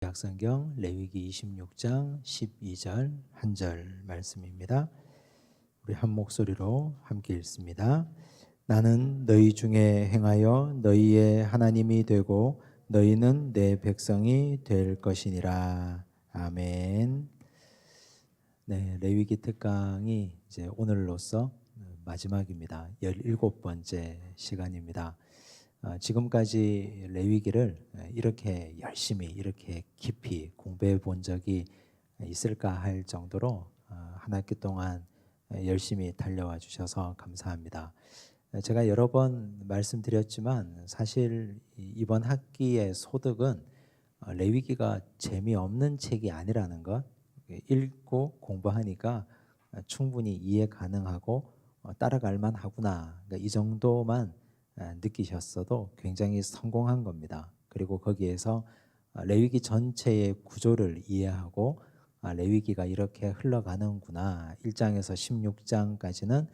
약성경 레위기 26장 12절 한 절 말씀입니다. 우리 한 목소리로 함께 읽습니다. 나는 너희 중에 행하여 너희의 하나님이 되고 너희는 내 백성이 될 것이니라. 아멘. 네, 레위기 특강이 이제 오늘로써 마지막입니다. 17번째 시간입니다. 지금까지 레위기를 이렇게 열심히 이렇게 깊이 공부해 본 적이 있을까 할 정도로 한 학기 동안 열심히 달려와 주셔서 감사합니다. 제가 여러 번 말씀드렸지만 사실 이번 학기의 소득은 레위기가 재미없는 책이 아니라는 것, 읽고 공부하니까 충분히 이해 가능하고 따라갈 만하구나, 이 정도만 느끼셨어도 굉장히 성공한 겁니다. 그리고 거기에서 레위기 전체의 구조를 이해하고 레위기가 이렇게 흘러가는구나. 1장에서 16장까지는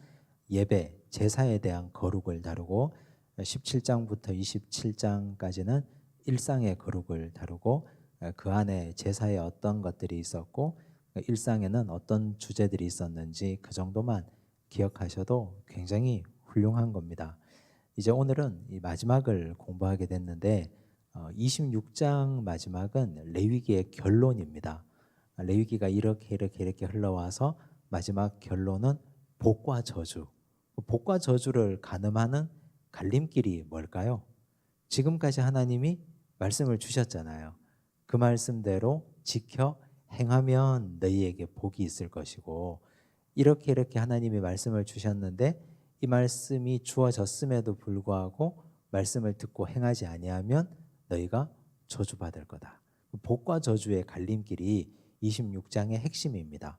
예배, 제사에 대한 거룩을 다루고 17장부터 27장까지는 일상의 거룩을 다루고 그 안에 제사에 어떤 것들이 있었고 일상에는 어떤 주제들이 있었는지 그 정도만 기억하셔도 굉장히 훌륭한 겁니다. 이제 오늘은 이 마지막을 공부하게 됐는데 26장 마지막은 레위기의 결론입니다. 레위기가 이렇게 흘러와서 마지막 결론은 복과 저주. 복과 저주를 가늠하는 갈림길이 뭘까요? 지금까지 하나님이 말씀을 주셨잖아요. 그 말씀대로 지켜 행하면 너희에게 복이 있을 것이고, 이렇게 하나님이 말씀을 주셨는데 이 말씀이 주어졌음에도 불구하고 말씀을 듣고 행하지 아니하면 너희가 저주받을 거다. 복과 저주의 갈림길이 26장의 핵심입니다.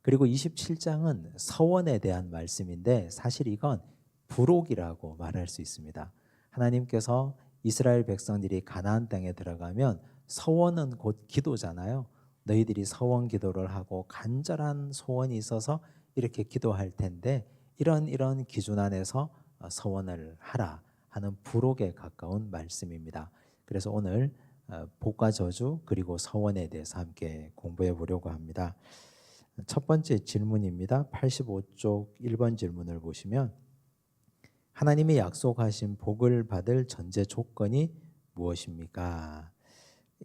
그리고 27장은 서원에 대한 말씀인데 사실 이건 부록이라고 말할 수 있습니다. 하나님께서 이스라엘 백성들이 가나안 땅에 들어가면 서원은 곧 기도잖아요. 너희들이 서원 기도를 하고 간절한 소원이 있어서 이렇게 기도할 텐데 이런 기준 안에서 서원을 하라 하는 부록에 가까운 말씀입니다. 그래서 오늘 복과 저주 그리고 서원에 대해서 함께 공부해 보려고 합니다. 첫 번째 질문입니다. 85쪽 1번 질문을 보시면 하나님이 약속하신 복을 받을 전제 조건이 무엇입니까?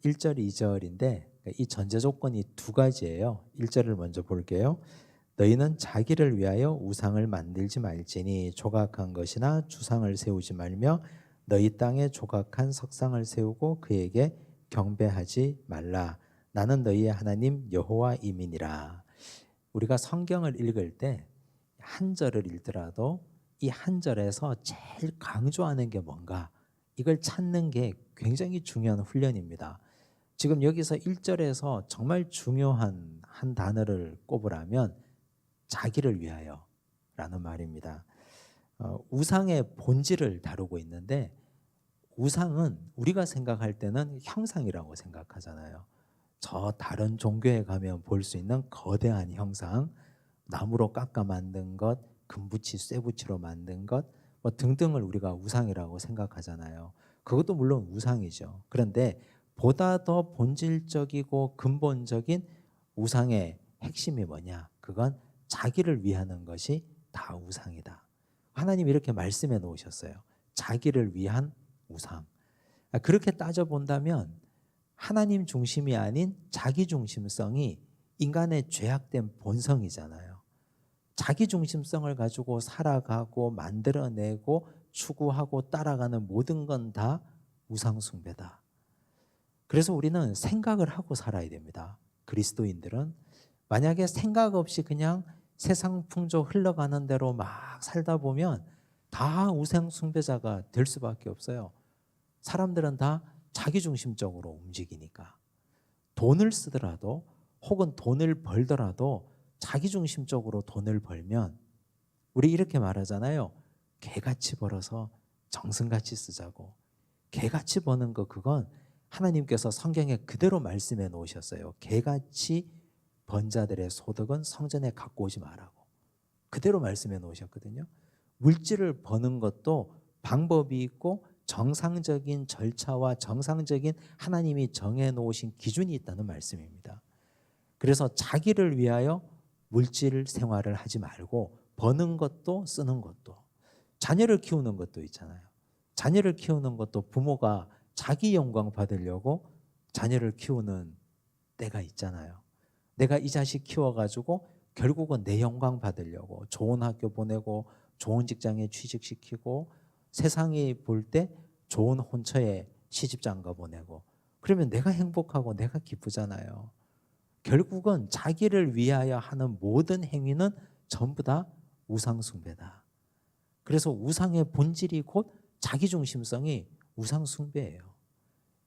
1절, 2절인데 이 전제 조건이 두 가지예요. 1절을 먼저 볼게요. 너희는 자기를 위하여 우상을 만들지 말지니 조각한 것이나 주상을 세우지 말며 너희 땅에 조각한 석상을 세우고 그에게 경배하지 말라. 나는 너희의 하나님 여호와임이니라. 우리가 성경을 읽을 때 한 절을 읽더라도 이 한 절에서 제일 강조하는 게 뭔가 이걸 찾는 게 굉장히 중요한 훈련입니다. 지금 여기서 1절에서 정말 중요한 한 단어를 꼽으라면 자기를 위하여 라는 말입니다. 우상의 본질을 다루고 있는데 우상은 우리가 생각할 때는 형상이라고 생각하잖아요. 저 다른 종교에 가면 볼 수 있는 거대한 형상, 나무로 깎아 만든 것, 금붙이, 쇠붙이로 만든 것 등등을 우리가 우상이라고 생각하잖아요. 그것도 물론 우상이죠. 그런데 보다 더 본질적이고 근본적인 우상의 핵심이 뭐냐? 그건 자기를 위하는 것이 다 우상이다. 하나님이 이렇게 말씀해 놓으셨어요. 자기를 위한 우상. 그렇게 따져본다면 하나님 중심이 아닌 자기 중심성이 인간의 죄악된 본성이잖아요. 자기 중심성을 가지고 살아가고 만들어내고 추구하고 따라가는 모든 건 다 우상 숭배다. 그래서 우리는 생각을 하고 살아야 됩니다. 그리스도인들은 만약에 생각 없이 그냥 세상 풍조 흘러가는 대로 막 살다 보면 다 우상 숭배자가 될 수밖에 없어요. 사람들은 다 자기중심적으로 움직이니까. 돈을 쓰더라도 혹은 돈을 벌더라도 자기중심적으로 돈을 벌면 우리 이렇게 말하잖아요. 개같이 벌어서 정승같이 쓰자고. 개같이 버는 거 그건 하나님께서 성경에 그대로 말씀해 놓으셨어요. 개같이 번 자들의 소득은 성전에 갖고 오지 말라고. 그대로 말씀해 놓으셨거든요. 물질을 버는 것도 방법이 있고 정상적인 절차와 정상적인 하나님이 정해놓으신 기준이 있다는 말씀입니다. 그래서 자기를 위하여 물질 생활을 하지 말고 버는 것도 쓰는 것도, 자녀를 키우는 것도 있잖아요. 자녀를 키우는 것도 부모가 자기 영광 받으려고 자녀를 키우는 때가 있잖아요. 내가 이 자식 키워가지고 결국은 내 영광 받으려고 좋은 학교 보내고 좋은 직장에 취직시키고 세상이 볼 때 좋은 혼처에 시집장가 보내고 그러면 내가 행복하고 내가 기쁘잖아요. 결국은 자기를 위하여 하는 모든 행위는 전부 다 우상숭배다. 그래서 우상의 본질이 곧 자기중심성이 우상숭배예요.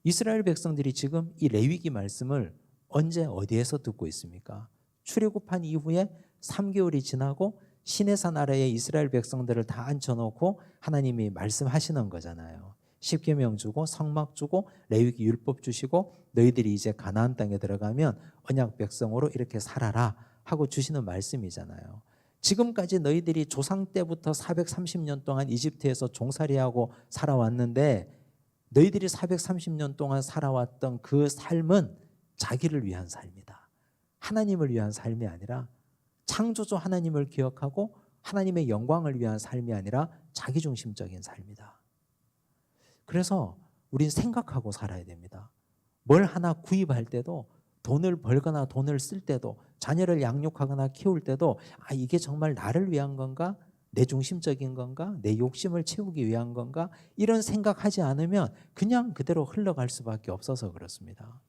이스라엘 백성들이 지금 이 레위기 말씀을 언제 어디에서 듣고 있습니까? 출애굽한 이후에 3개월이 지나고 시내산 아래에 이스라엘 백성들을 다 앉혀놓고 하나님이 말씀하시는 거잖아요. 십계명 주고 성막 주고 레위기 율법 주시고 너희들이 이제 가나안 땅에 들어가면 언약 백성으로 이렇게 살아라 하고 주시는 말씀이잖아요. 지금까지 너희들이 조상 때부터 430년 동안 이집트에서 종살이하고 살아왔는데 너희들이 430년 동안 살아왔던 그 삶은 자기를 위한 삶이다. 하나님을 위한 삶이 아니라 창조주 하나님을 기억하고 하나님의 영광을 위한 삶이 아니라 자기중심적인 삶이다. 그래서 우린 생각하고 살아야 됩니다. 뭘 하나 구입할 때도 돈을 벌거나 돈을 쓸 때도 자녀를 양육하거나 키울 때도 이게 정말 나를 위한 건가? 내 중심적인 건가? 내 욕심을 채우기 위한 건가? 이런 생각하지 않으면 그냥 그대로 흘러갈 수밖에 없어서 그렇습니다.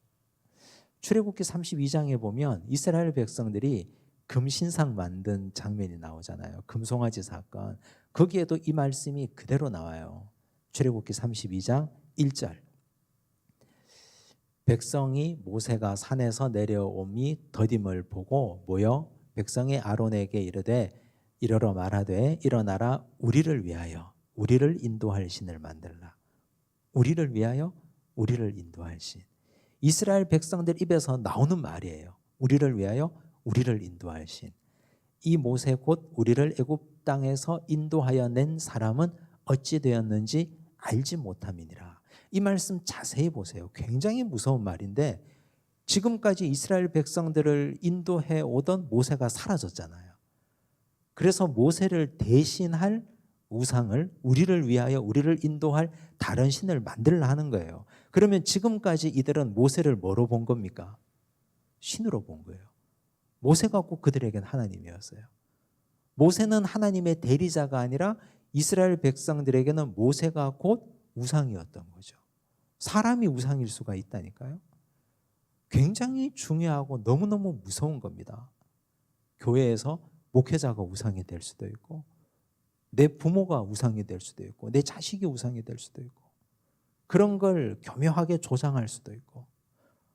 출애굽기 32장에 보면 이스라엘 백성들이 금신상 만든 장면이 나오잖아요. 금송아지 사건. 거기에도 이 말씀이 그대로 나와요. 출애굽기 32장 1절. 백성이 모세가 산에서 내려옴이 더딤을 보고 모여 백성이 아론에게 이르되 이러러 말하되 일어나라 우리를 위하여 우리를 인도할 신을 만들라. 우리를 위하여 우리를 인도할 신. 이스라엘 백성들 입에서 나오는 말이에요. 우리를 위하여 우리를 인도할 신. 이 모세 곧 우리를 애굽 땅에서 인도하여 낸 사람은 어찌 되었는지 알지 못함이니라. 이 말씀 자세히 보세요. 굉장히 무서운 말인데 지금까지 이스라엘 백성들을 인도해 오던 모세가 사라졌잖아요. 그래서 모세를 대신할 우상을 우리를 위하여 우리를 인도할 다른 신을 만들라 하는 거예요. 그러면 지금까지 이들은 모세를 뭐로 본 겁니까? 신으로 본 거예요. 모세가 꼭 그들에겐 하나님이었어요. 모세는 하나님의 대리자가 아니라 이스라엘 백성들에게는 모세가 곧 우상이었던 거죠. 사람이 우상일 수가 있다니까요. 굉장히 중요하고 너무너무 무서운 겁니다. 교회에서 목회자가 우상이 될 수도 있고 내 부모가 우상이 될 수도 있고 내 자식이 우상이 될 수도 있고 그런 걸 교묘하게 조장할 수도 있고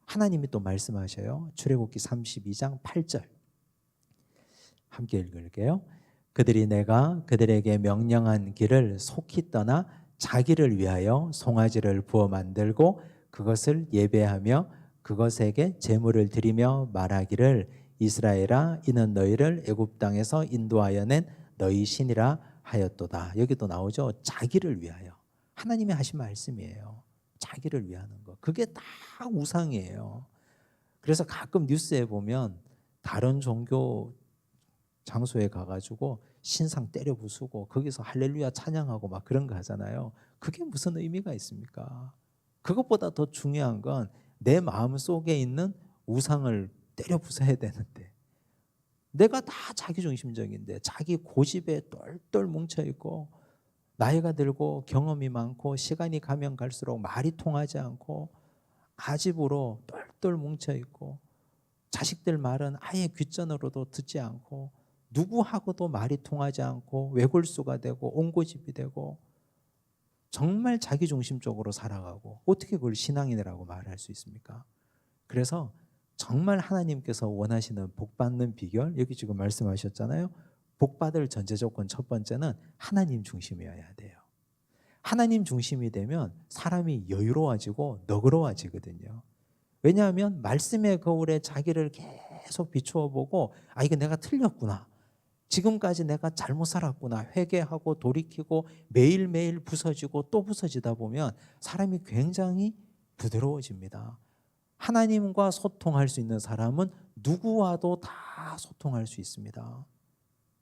하나님이 또 말씀하셔요. 출애굽기 32장 8절 함께 읽을게요. 그들이 내가 그들에게 명령한 길을 속히 떠나 자기를 위하여 송아지를 부어 만들고 그것을 예배하며 그것에게 제물을 드리며 말하기를 이스라엘아 이는 너희를 애굽 땅에서 인도하여 낸 너희 신이라 하였도다. 여기도 나오죠. 자기를 위하여. 하나님이 하신 말씀이에요. 자기를 위하는 거. 그게 다 우상이에요. 그래서 가끔 뉴스에 보면 다른 종교 장소에 가가지고 신상 때려 부수고 거기서 할렐루야 찬양하고 막 그런 거 하잖아요. 그게 무슨 의미가 있습니까? 그것보다 더 중요한 건 내 마음 속에 있는 우상을 때려 부숴야 되는데 내가 다 자기중심적인데 자기 고집에 똘똘 뭉쳐있고 나이가 들고 경험이 많고 시간이 가면 갈수록 말이 통하지 않고 아집으로 똘똘 뭉쳐있고 자식들 말은 아예 귓전으로도 듣지 않고 누구하고도 말이 통하지 않고 외골수가 되고 옹고집이 되고 정말 자기중심적으로 살아가고 어떻게 그걸 신앙인이라고 말할 수 있습니까? 그래서 정말 하나님께서 원하시는 복받는 비결 여기 지금 말씀하셨잖아요. 복받을 전제 조건 첫 번째는 하나님 중심이어야 돼요. 하나님 중심이 되면 사람이 여유로워지고 너그러워지거든요. 왜냐하면 말씀의 거울에 자기를 계속 비추어 보고 이거 내가 틀렸구나. 지금까지 내가 잘못 살았구나 회개하고 돌이키고 매일매일 부서지고 또 부서지다 보면 사람이 굉장히 부드러워집니다. 하나님과 소통할 수 있는 사람은 누구와도 다 소통할 수 있습니다.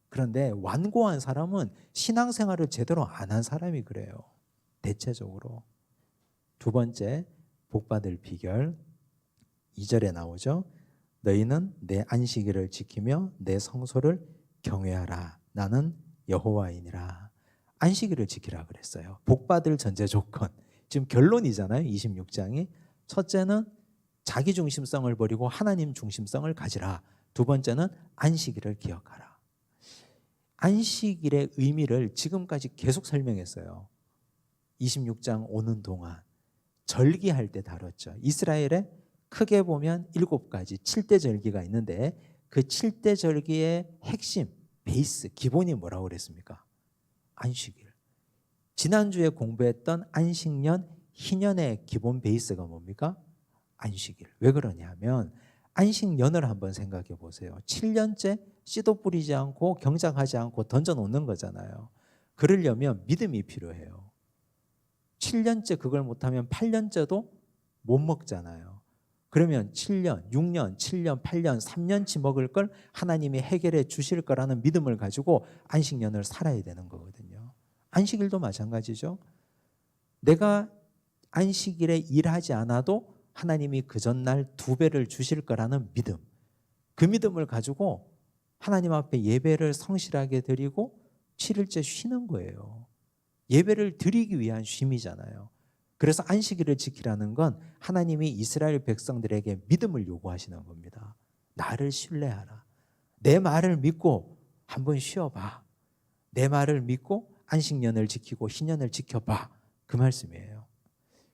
그런데 완고한 사람은 신앙생활을 제대로 안 한 사람이 그래요. 대체적으로. 두 번째 복받을 비결 2절에 나오죠. 너희는 내 안식일을 지키며 내 성소를 경외하라. 나는 여호와이니라. 안식일을 지키라 그랬어요. 복받을 전제 조건. 지금 결론이잖아요. 26장이. 첫째는 자기 중심성을 버리고 하나님 중심성을 가지라. 두 번째는 안식일을 기억하라. 안식일의 의미를 지금까지 계속 설명했어요. 26장 오는 동안 절기할 때 다뤘죠. 이스라엘에 크게 보면 7가지 7대 절기가 있는데 그 7대 절기의 핵심, 베이스, 기본이 뭐라고 그랬습니까? 안식일. 지난주에 공부했던 안식년, 희년의 기본 베이스가 뭡니까? 안식일. 왜 그러냐면 안식년을 한번 생각해 보세요. 7년째 씨도 뿌리지 않고 경작하지 않고 던져놓는 거잖아요. 그러려면 믿음이 필요해요. 7년째 그걸 못하면 8년째도 못 먹잖아요. 그러면 7년, 6년, 7년, 8년, 3년치 먹을 걸 하나님이 해결해 주실 거라는 믿음을 가지고 안식년을 살아야 되는 거거든요. 안식일도 마찬가지죠. 내가 안식일에 일하지 않아도 하나님이 그 전날 2배를 주실 거라는 믿음. 그 믿음을 가지고 하나님 앞에 예배를 성실하게 드리고 7일째 쉬는 거예요. 예배를 드리기 위한 쉼이잖아요. 그래서 안식일을 지키라는 건 하나님이 이스라엘 백성들에게 믿음을 요구하시는 겁니다. 나를 신뢰하라. 내 말을 믿고 한번 쉬어봐. 내 말을 믿고 안식년을 지키고 희년을 지켜봐. 그 말씀이에요.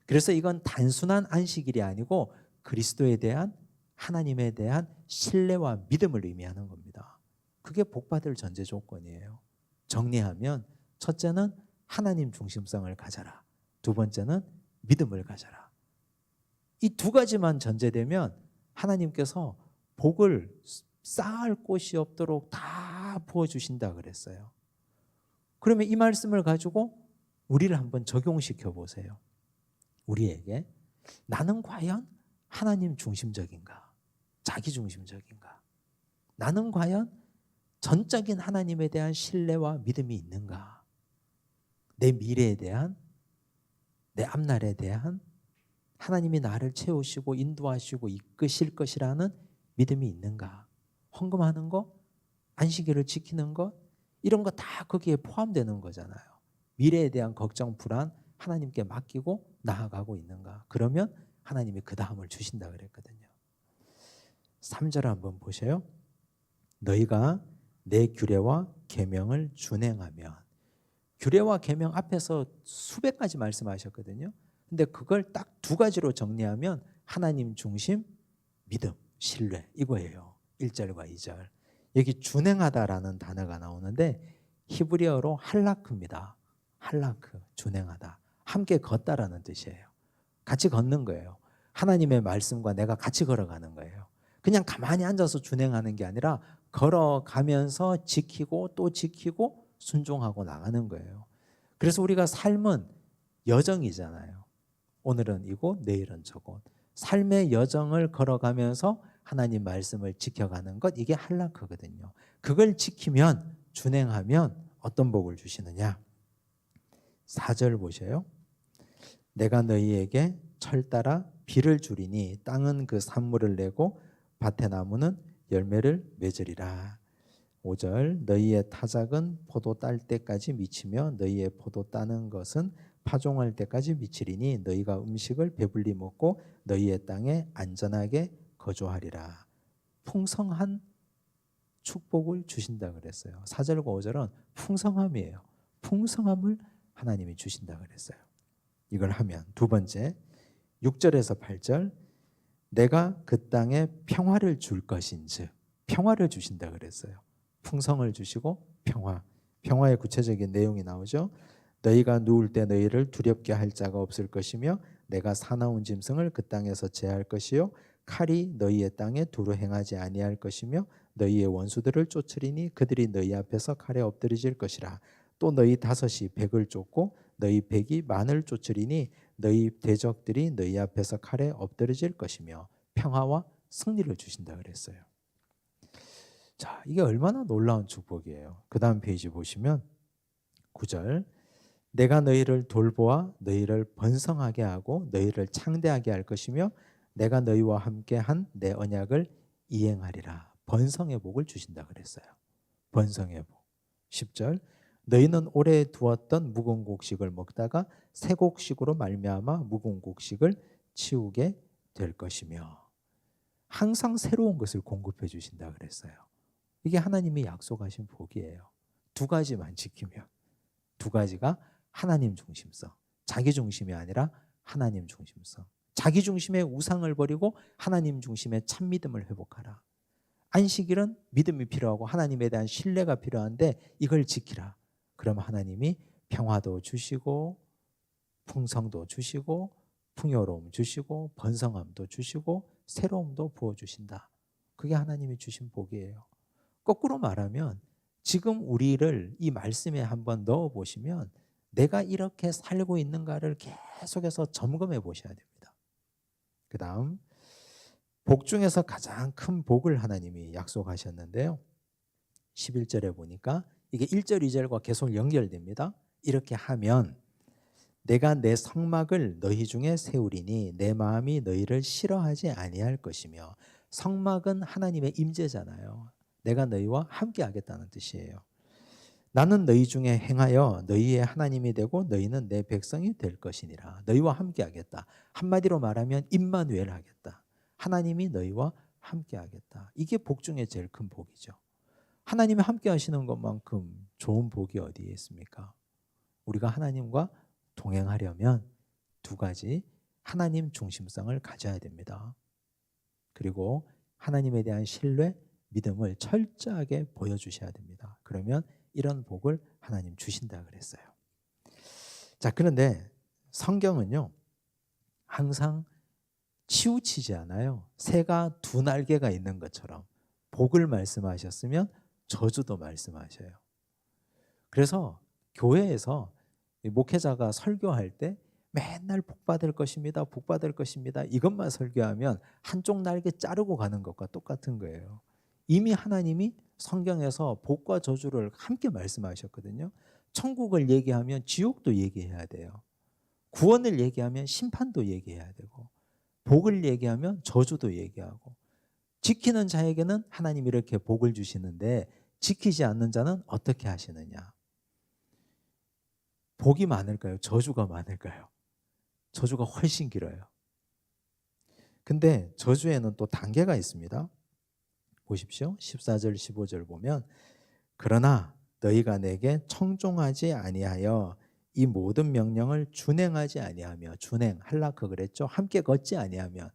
그래서 이건 단순한 안식일이 아니고 그리스도에 대한 하나님에 대한 신뢰와 믿음을 의미하는 겁니다. 그게 복받을 전제 조건이에요. 정리하면 첫째는 하나님 중심성을 가져라. 두 번째는 믿음을 가져라. 이 2가지만 전제되면 하나님께서 복을 쌓을 곳이 없도록 다 부어주신다 그랬어요. 그러면 이 말씀을 가지고 우리를 한번 적용시켜 보세요. 우리에게 나는 과연 하나님 중심적인가? 자기 중심적인가? 나는 과연 전적인 하나님에 대한 신뢰와 믿음이 있는가? 내 미래에 대한, 내 앞날에 대한 하나님이 나를 채우시고 인도하시고 이끄실 것이라는 믿음이 있는가? 헌금하는 거, 안식일을 지키는 것, 이런 거 다 거기에 포함되는 거잖아요. 미래에 대한 걱정, 불안 하나님께 맡기고 나아가고 있는가? 그러면 하나님이 그 다음을 주신다 그랬거든요. 3절 한번 보세요. 너희가 내 규례와 계명을 준행하면. 규례와 계명 앞에서 수백 가지 말씀하셨거든요. 근데 그걸 딱 2가지로 정리하면 하나님 중심, 믿음, 신뢰 이거예요. 1절과 2절. 여기 준행하다라는 단어가 나오는데 히브리어로 할라크입니다. 할라크, 준행하다. 함께 걷다라는 뜻이에요. 같이 걷는 거예요. 하나님의 말씀과 내가 같이 걸어가는 거예요. 그냥 가만히 앉아서 준행하는 게 아니라 걸어가면서 지키고 또 지키고 순종하고 나가는 거예요. 그래서 우리가 삶은 여정이잖아요. 오늘은 이곳, 내일은 저곳. 삶의 여정을 걸어가면서 하나님 말씀을 지켜가는 것, 이게 할라크거든요. 그걸 지키면, 준행하면 어떤 복을 주시느냐? 4절 보세요. 내가 너희에게 철 따라 비를 주리니 땅은 그 산물을 내고 밭의 나무는 열매를 맺으리라. 5절 너희의 타작은 포도 딸 때까지 미치며 너희의 포도 따는 것은 파종할 때까지 미치리니 너희가 음식을 배불리 먹고 너희의 땅에 안전하게 거주하리라. 풍성한 축복을 주신다 그랬어요. 4절과 5절은 풍성함이에요. 풍성함을 하나님이 주신다 그랬어요. 이걸 하면 두 번째 6절에서 8절 내가 그 땅에 평화를 줄 것인즉 평화를 주신다 그랬어요. 풍성을 주시고 평화의 구체적인 내용이 나오죠. 너희가 누울 때 너희를 두렵게 할 자가 없을 것이며 내가 사나운 짐승을 그 땅에서 제할 것이요 칼이 너희의 땅에 두루 행하지 아니할 것이며 너희의 원수들을 쫓으리니 그들이 너희 앞에서 칼에 엎드러질 것이라. 또 너희 다섯이 백을 쫓고 너희 백이 만을 쫓으리니 너희 대적들이 너희 앞에서 칼에 엎드러질 것이며 평화와 승리를 주신다 그랬어요. 자, 이게 얼마나 놀라운 축복이에요. 그 다음 페이지 보시면 9절, 내가 너희를 돌보아 너희를 번성하게 하고 너희를 창대하게 할 것이며 내가 너희와 함께 한 내 언약을 이행하리라. 번성의 복을 주신다 그랬어요. 번성의 복. 10절, 너희는 오래 두었던 묵은 곡식을 먹다가 새 곡식으로 말미암아 묵은 곡식을 치우게 될 것이며 항상 새로운 것을 공급해 주신다 그랬어요. 이게 하나님이 약속하신 복이에요. 두 가지만 지키면. 두 가지가 하나님 중심성, 자기 중심이 아니라 하나님 중심성. 자기 중심의 우상을 버리고 하나님 중심의 참 믿음을 회복하라. 안식일은 믿음이 필요하고 하나님에 대한 신뢰가 필요한데 이걸 지키라. 그럼 하나님이 평화도 주시고 풍성도 주시고 풍요로움 주시고 번성함도 주시고 새로움도 부어주신다. 그게 하나님이 주신 복이에요. 거꾸로 말하면 지금 우리를 이 말씀에 한번 넣어보시면 내가 이렇게 살고 있는가를 계속해서 점검해 보셔야 됩니다. 그 다음 복 중에서 가장 큰 복을 하나님이 약속하셨는데요. 11절에 보니까 이게 1절, 2절과 계속 연결됩니다. 이렇게 하면 내가 내 성막을 너희 중에 세우리니 내 마음이 너희를 싫어하지 아니할 것이며 성막은 하나님의 임재잖아요. 내가 너희와 함께 하겠다는 뜻이에요. 나는 너희 중에 행하여 너희의 하나님이 되고 너희는 내 백성이 될 것이니라. 너희와 함께 하겠다. 한마디로 말하면 임마누엘 하겠다. 하나님이 너희와 함께 하겠다. 이게 복 중에 제일 큰 복이죠. 하나님이 함께 하시는 것만큼 좋은 복이 어디에 있습니까? 우리가 하나님과 동행하려면 두 가지 하나님 중심성을 가져야 됩니다. 그리고 하나님에 대한 신뢰, 믿음을 철저하게 보여주셔야 됩니다. 그러면 이런 복을 하나님 주신다 그랬어요. 자, 그런데 성경은요 항상 치우치지 않아요. 새가 두 날개가 있는 것처럼 복을 말씀하셨으면 저주도 말씀하셔요. 그래서 교회에서 목회자가 설교할 때 맨날 복 받을 것입니다. 복 받을 것입니다. 이것만 설교하면 한쪽 날개 자르고 가는 것과 똑같은 거예요. 이미 하나님이 성경에서 복과 저주를 함께 말씀하셨거든요. 천국을 얘기하면 지옥도 얘기해야 돼요. 구원을 얘기하면 심판도 얘기해야 되고 복을 얘기하면 저주도 얘기하고 지키는 자에게는 하나님이 이렇게 복을 주시는데 지키지 않는 자는 어떻게 하시느냐. 복이 많을까요? 저주가 많을까요? 저주가 훨씬 길어요. 근데 저주에는 또 단계가 있습니다. 보십시오. 14절 15절 보면 그러나 너희가 내게 청종하지 아니하여 이 모든 명령을 준행하지 아니하며 준행, 할라크 그랬죠. 함께 걷지 아니하면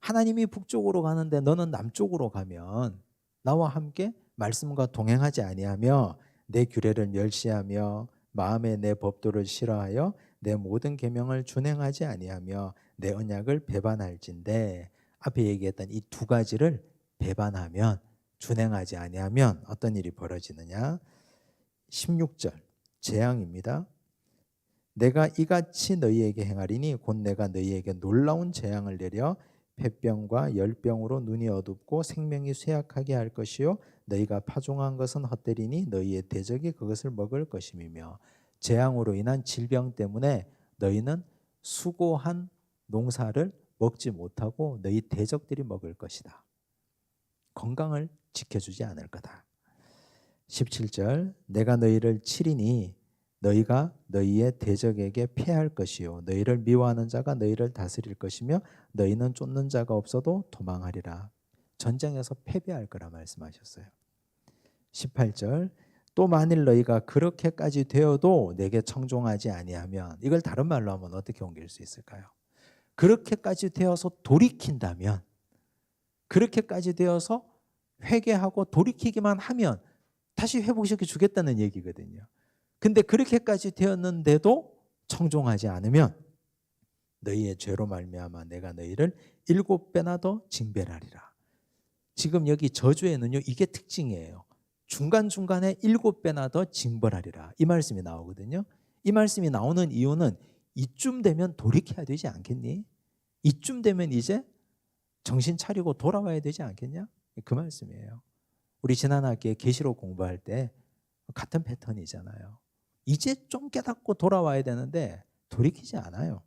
하나님이 북쪽으로 가는데 너는 남쪽으로 가면 나와 함께 말씀과 동행하지 아니하며 내 규례를 멸시하며 마음에 내 법도를 싫어하여 내 모든 계명을 준행하지 아니하며 내 언약을 배반할진대. 앞에 얘기했던 이 두 가지를 배반하면 준행하지 아니하면 어떤 일이 벌어지느냐. 16절 재앙입니다. 내가 이같이 너희에게 행하리니 곧 내가 너희에게 놀라운 재앙을 내려 폐병과 열병으로 눈이 어둡고 생명이 쇠약하게 할 것이요 너희가 파종한 것은 헛되리니 너희의 대적이 그것을 먹을 것임이며 재앙으로 인한 질병 때문에 너희는 수고한 농사를 먹지 못하고 너희 대적들이 먹을 것이다. 건강을 지켜주지 않을 거다. 17절 내가 너희를 치리니 너희가 너희의 대적에게 패할 것이요 너희를 미워하는 자가 너희를 다스릴 것이며 너희는 쫓는 자가 없어도 도망하리라. 전쟁에서 패배할 거라 말씀하셨어요. 18절 또 만일 너희가 그렇게까지 되어도 내게 청종하지 아니하면 이걸 다른 말로 하면 어떻게 옮길 수 있을까요? 그렇게까지 되어서 돌이킨다면 그렇게까지 되어서 회개하고 돌이키기만 하면 다시 회복시켜 주겠다는 얘기거든요. 근데 그렇게까지 되었는데도 청종하지 않으면 너희의 죄로 말미암아 내가 너희를 7배나 더 징벌하리라. 지금 여기 저주에는요, 이게 특징이에요. 중간중간에 7배나 더 징벌하리라. 이 말씀이 나오거든요. 이 말씀이 나오는 이유는 이쯤 되면 돌이켜야 되지 않겠니? 이쯤 되면 이제 정신 차리고 돌아와야 되지 않겠냐? 그 말씀이에요. 우리 지난 학기에 계시록 공부할 때 같은 패턴이잖아요. 이제 좀 깨닫고 돌아와야 되는데 돌이키지 않아요.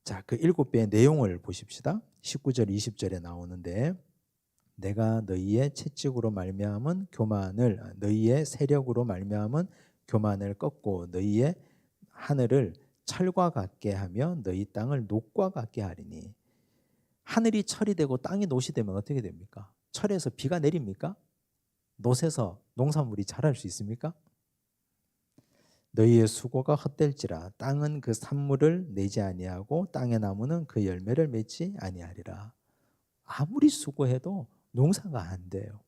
자, 그 7배의 내용을 보십시다. 19절 20절에 나오는데 내가 너희의 채찍으로 말미암은 교만을 너희의 세력으로 말미암은 교만을 꺾고 너희의 하늘을 철과 같게 하며 너희 땅을 녹과 같게 하리니. 하늘이 철이 되고 땅이 녹이 되면 어떻게 됩니까? 철에서 비가 내립니까? 녹에서 농산물이 자랄 수 있습니까? 너희의 수고가 헛될지라 땅은 그 산물을 내지 아니하고 땅의 나무는 그 열매를 맺지 아니하리라. 아무리 수고해도 농사가 안 돼요.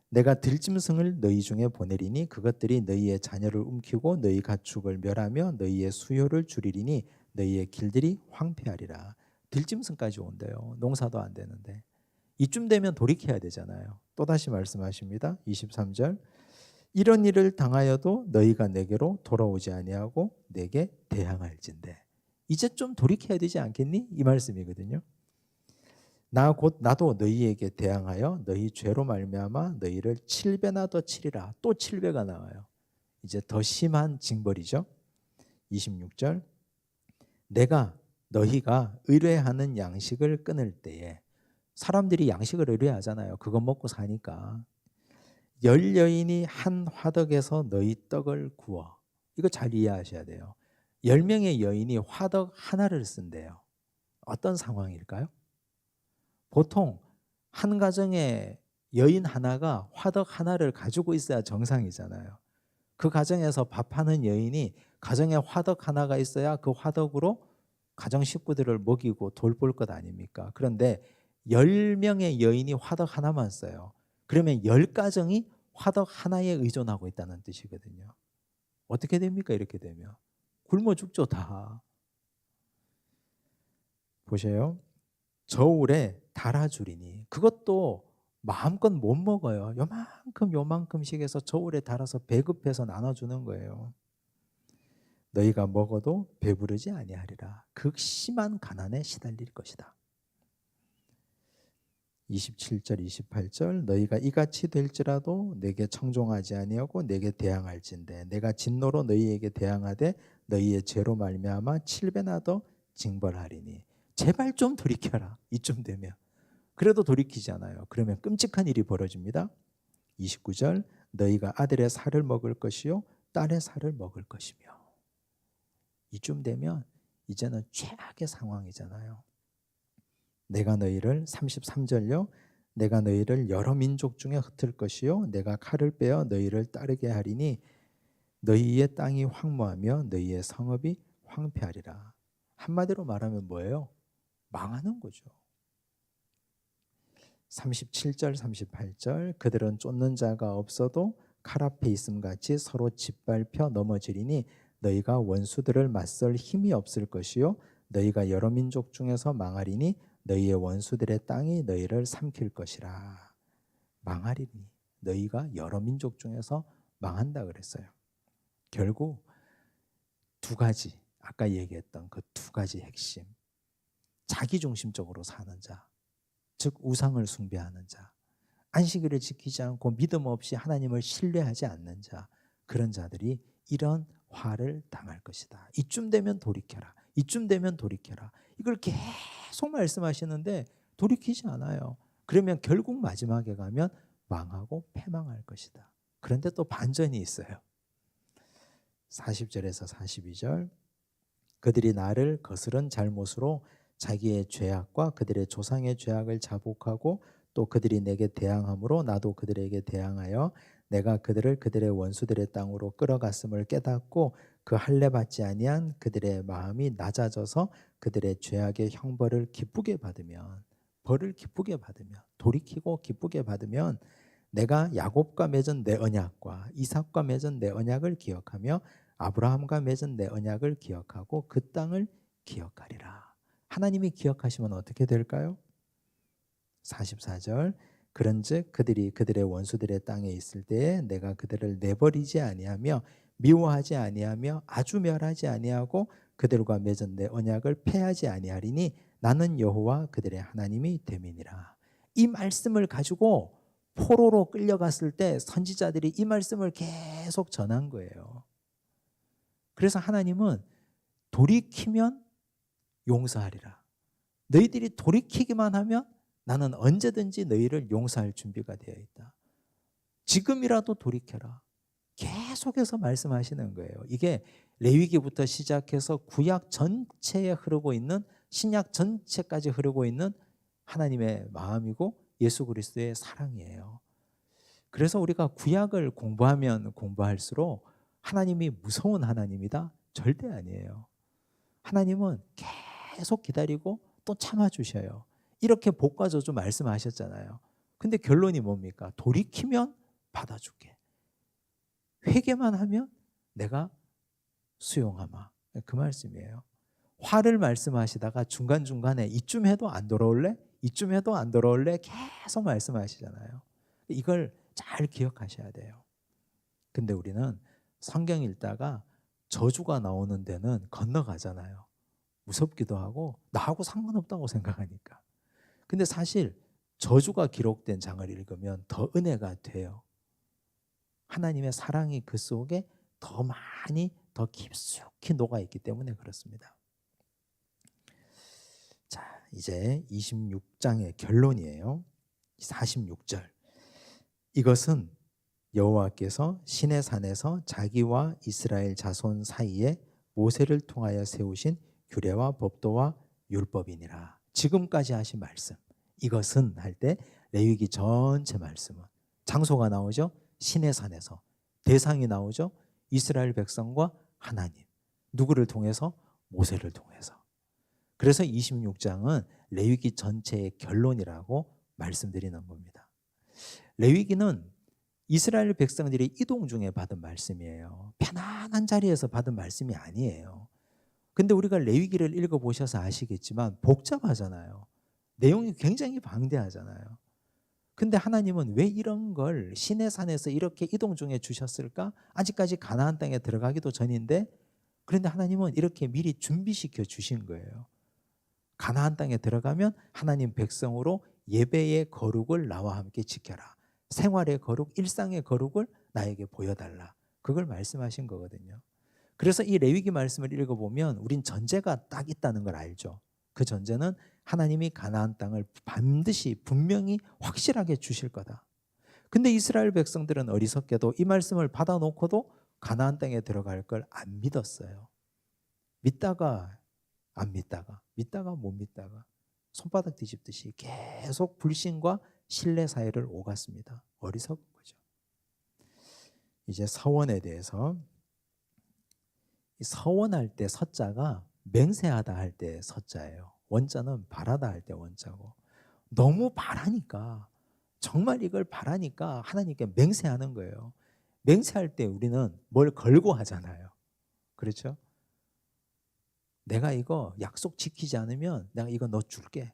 내가 들짐승을 너희 중에 보내리니 그것들이 너희의 자녀를 움키고 너희 가축을 멸하며 너희의 수요를 줄이리니 너희의 길들이 황폐하리라. 들짐승까지 온대요. 농사도 안 되는데. 이쯤 되면 돌이켜야 되잖아요. 또다시 말씀하십니다. 23절 이런 일을 당하여도 너희가 내게로 돌아오지 아니하고 내게 대항할진대. 이제 좀 돌이켜야 되지 않겠니? 이 말씀이거든요. 나 곧 나도 너희에게 대항하여 너희 죄로 말미암아 너희를 7배나 더 치리라. 또 7배가 나와요. 이제 더 심한 징벌이죠. 26절 내가 너희가 의뢰하는 양식을 끊을 때에 사람들이 양식을 의뢰하잖아요. 그거 먹고 사니까. 10여인이 한 화덕에서 너희 떡을 구워. 이거 잘 이해하셔야 돼요. 10명의 여인이 화덕 하나를 쓴대요. 어떤 상황일까요? 보통 한 가정에 여인 하나가 화덕 하나를 가지고 있어야 정상이잖아요. 그 가정에서 밥하는 여인이 가정에 화덕 하나가 있어야 그 화덕으로 가정 식구들을 먹이고 돌볼 것 아닙니까? 그런데 10명의 여인이 화덕 하나만 써요. 그러면 10가정이 화덕 하나에 의존하고 있다는 뜻이거든요. 어떻게 됩니까? 이렇게 되면 굶어 죽죠 다. 보세요. 저울에 달아주리니 그것도 마음껏 못 먹어요. 요만큼씩 해서 저울에 달아서 배급해서 나눠주는 거예요. 너희가 먹어도 배부르지 아니하리라. 극심한 가난에 시달릴 것이다. 27절 28절 너희가 이같이 될지라도 내게 청종하지 아니하고 내게 대항할진대 내가 진노로 너희에게 대항하되 너희의 죄로 말미암아 7배나 더 징벌하리니. 제발 좀 돌이켜라. 이쯤 되면. 그래도 돌이키지 않아요. 그러면 끔찍한 일이 벌어집니다. 29절 너희가 아들의 살을 먹을 것이요 딸의 살을 먹을 것이며. 이쯤 되면 이제는 최악의 상황이잖아요. 내가 너희를 33절요 내가 너희를 여러 민족 중에 흩을 것이요 내가 칼을 빼어 너희를 따르게 하리니 너희의 땅이 황무하며 너희의 성읍이 황폐하리라. 한마디로 말하면 뭐예요? 망하는 거죠. 37절 38절 그들은 쫓는 자가 없어도 칼 앞에 있음같이 서로 짓밟혀 넘어지리니 너희가 원수들을 맞설 힘이 없을 것이요 너희가 여러 민족 중에서 망하리니 너희의 원수들의 땅이 너희를 삼킬 것이라. 망하리니 너희가 여러 민족 중에서 망한다 그랬어요. 결국 두 가지, 아까 얘기했던 그 두 가지 핵심. 자기중심적으로 사는 자, 즉 우상을 숭배하는 자, 안식일을 지키지 않고 믿음 없이 하나님을 신뢰하지 않는 자, 그런 자들이 이런 화를 당할 것이다. 이쯤 되면 돌이켜라. 이쯤 되면 돌이켜라. 이걸 계속 말씀하시는데 돌이키지 않아요. 그러면 결국 마지막에 가면 망하고 패망할 것이다. 그런데 또 반전이 있어요. 40절에서 42절 그들이 나를 거스른 잘못으로 자기의 죄악과 그들의 조상의 죄악을 자복하고 또 그들이 내게 대항함으로 나도 그들에게 대항하여 내가 그들을 그들의 원수들의 땅으로 끌어갔음을 깨닫고 그 할례 받지 아니한 그들의 마음이 낮아져서 그들의 죄악의 형벌을 기쁘게 받으면 벌을 기쁘게 받으면 돌이키고 기쁘게 받으면 내가 야곱과 맺은 내 언약과 이삭과 맺은 내 언약을 기억하며 아브라함과 맺은 내 언약을 기억하고 그 땅을 기억하리라. 하나님이 기억하시면 어떻게 될까요? 44절 그런즉 그들이 그들의 원수들의 땅에 있을 때에 내가 그들을 내버리지 아니하며 미워하지 아니하며 아주 멸하지 아니하고 그들과 맺은 내 언약을 폐하지 아니하리니 나는 여호와 그들의 하나님이 됨이니라. 이 말씀을 가지고 포로로 끌려갔을 때 선지자들이 이 말씀을 계속 전한 거예요. 그래서 하나님은 돌이키면 용서하리라. 너희들이 돌이키기만 하면 나는 언제든지 너희를 용서할 준비가 되어 있다. 지금이라도 돌이켜라. 계속해서 말씀하시는 거예요. 이게 레위기부터 시작해서 구약 전체에 흐르고 있는, 신약 전체까지 흐르고 있는 하나님의 마음이고 예수 그리스도의 사랑이에요. 그래서 우리가 구약을 공부하면 공부할수록 하나님이 무서운 하나님이다? 절대 아니에요. 하나님은 계속 기다리고 또 참아주셔요. 이렇게 복과 저주 말씀하셨잖아요. 근데 결론이 뭡니까? 돌이키면 받아줄게. 회개만 하면 내가 수용하마. 그 말씀이에요. 화를 말씀하시다가 중간중간에 이쯤 해도 안 돌아올래? 이쯤 해도 안 돌아올래? 계속 말씀하시잖아요. 이걸 잘 기억하셔야 돼요. 근데 우리는 성경 읽다가 저주가 나오는 데는 건너가잖아요. 무섭기도 하고 나하고 상관없다고 생각하니까. 근데 사실 저주가 기록된 장을 읽으면 더 은혜가 돼요. 하나님의 사랑이 그 속에 더 많이 더 깊숙이 녹아있기 때문에 그렇습니다. 자, 이제 26장의 결론이에요. 46절. 이것은 여호와께서 시내 산에서 자기와 이스라엘 자손 사이에 모세를 통하여 세우신 규례와 법도와 율법이니라. 지금까지 하신 말씀. 이것은 할 때 레위기 전체 말씀은 장소가 나오죠. 시내 산에서. 대상이 나오죠. 이스라엘 백성과 하나님. 누구를 통해서? 모세를 통해서. 그래서 26장은 레위기 전체의 결론이라고 말씀드리는 겁니다. 레위기는 이스라엘 백성들이 이동 중에 받은 말씀이에요. 편안한 자리에서 받은 말씀이 아니에요. 근데 우리가 레위기를 읽어보셔서 아시겠지만 복잡하잖아요. 내용이 굉장히 방대하잖아요. 근데 하나님은 왜 이런 걸 시내산에서 이렇게 이동 중에 주셨을까? 아직까지 가나안 땅에 들어가기도 전인데, 그런데 하나님은 이렇게 미리 준비시켜 주신 거예요. 가나안 땅에 들어가면 하나님 백성으로 예배의 거룩을 나와 함께 지켜라. 생활의 거룩, 일상의 거룩을 나에게 보여달라. 그걸 말씀하신 거거든요. 그래서 이 레위기 말씀을 읽어보면 우린 전제가 딱 있다는 걸 알죠. 그 전제는 하나님이 가나안 땅을 반드시 분명히 확실하게 주실 거다. 근데 이스라엘 백성들은 어리석게도 이 말씀을 받아놓고도 가나안 땅에 들어갈 걸 안 믿었어요. 믿다가 안 믿다가, 믿다가 못 믿다가 손바닥 뒤집듯이 계속 불신과 신뢰 사이를 오갔습니다. 어리석은 거죠. 이제 서원에 대해서, 서원할 때 서자가 맹세하다 할 때 서자예요. 원자는 바라다 할 때 원자고, 너무 바라니까, 정말 이걸 바라니까 하나님께 맹세하는 거예요. 맹세할 때 우리는 뭘 걸고 하잖아요. 그렇죠? 내가 이거 약속 지키지 않으면 내가 이거 너 줄게.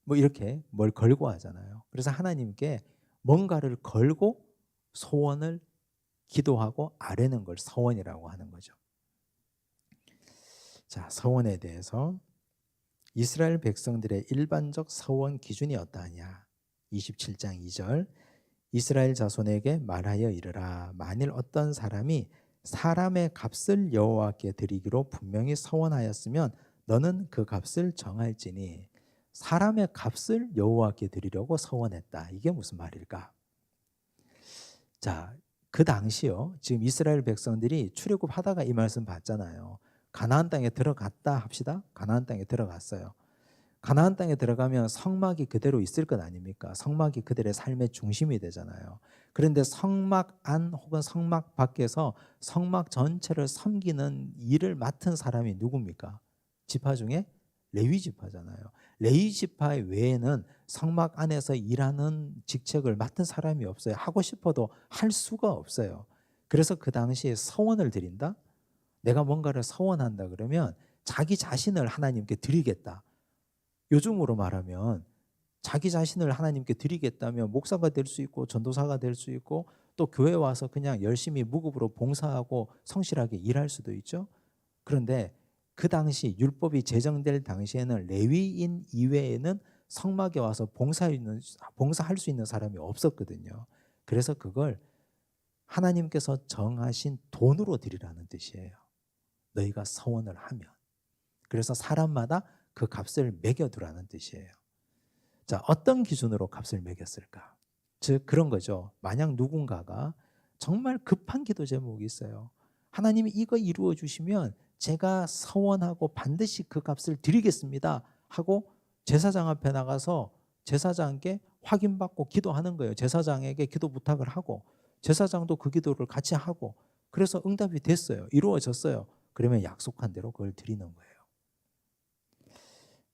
뭐 이렇게 뭘 걸고 하잖아요. 그래서 하나님께 뭔가를 걸고 소원을 기도하고 아뢰는 걸 서원이라고 하는 거죠. 자, 서원에 대해서 이스라엘 백성들의 일반적 서원 기준이 어떠하냐. 27장 2절. 이스라엘 자손에게 말하여 이르라. 만일 어떤 사람이 사람의 값을 여호와께 드리기로 분명히 서원하였으면 너는 그 값을 정할지니. 사람의 값을 여호와께 드리려고 서원했다. 이게 무슨 말일까? 자, 그 당시요. 지금 이스라엘 백성들이 출애굽하다가 이 말씀 받잖아요. 가나안 땅에 들어갔다 합시다. 가나안 땅에 들어갔어요. 가나안 땅에 들어가면 성막이 그대로 있을 것 아닙니까? 성막이 그들의 삶의 중심이 되잖아요. 그런데 성막 안 혹은 성막 밖에서 성막 전체를 섬기는 일을 맡은 사람이 누굽니까? 지파 중에 레위 지파잖아요. 레위 지파 외에는 성막 안에서 일하는 직책을 맡은 사람이 없어요. 하고 싶어도 할 수가 없어요. 그래서 그 당시에 서원을 드린다? 내가 뭔가를 서원한다 그러면 자기 자신을 하나님께 드리겠다. 요즘으로 말하면 자기 자신을 하나님께 드리겠다면 목사가 될 수 있고 전도사가 될 수 있고 또 교회 와서 그냥 열심히 무급으로 봉사하고 성실하게 일할 수도 있죠. 그런데 그 당시 율법이 제정될 당시에는 레위인 이외에는 성막에 와서 봉사할 수 있는 사람이 없었거든요. 그래서 그걸 하나님께서 정하신 돈으로 드리라는 뜻이에요. 너희가 서원을 하면. 그래서 사람마다 그 값을 매겨두라는 뜻이에요. 자, 어떤 기준으로 값을 매겼을까? 즉 그런 거죠. 만약 누군가가 정말 급한 기도 제목이 있어요. 하나님이 이거 이루어 주시면 제가 서원하고 반드시 그 값을 드리겠습니다 하고 제사장 앞에 나가서 제사장께 확인받고 기도하는 거예요. 제사장에게 기도 부탁을 하고 제사장도 그 기도를 같이 하고 그래서 응답이 됐어요. 이루어졌어요. 그러면 약속한 대로 그걸 드리는 거예요.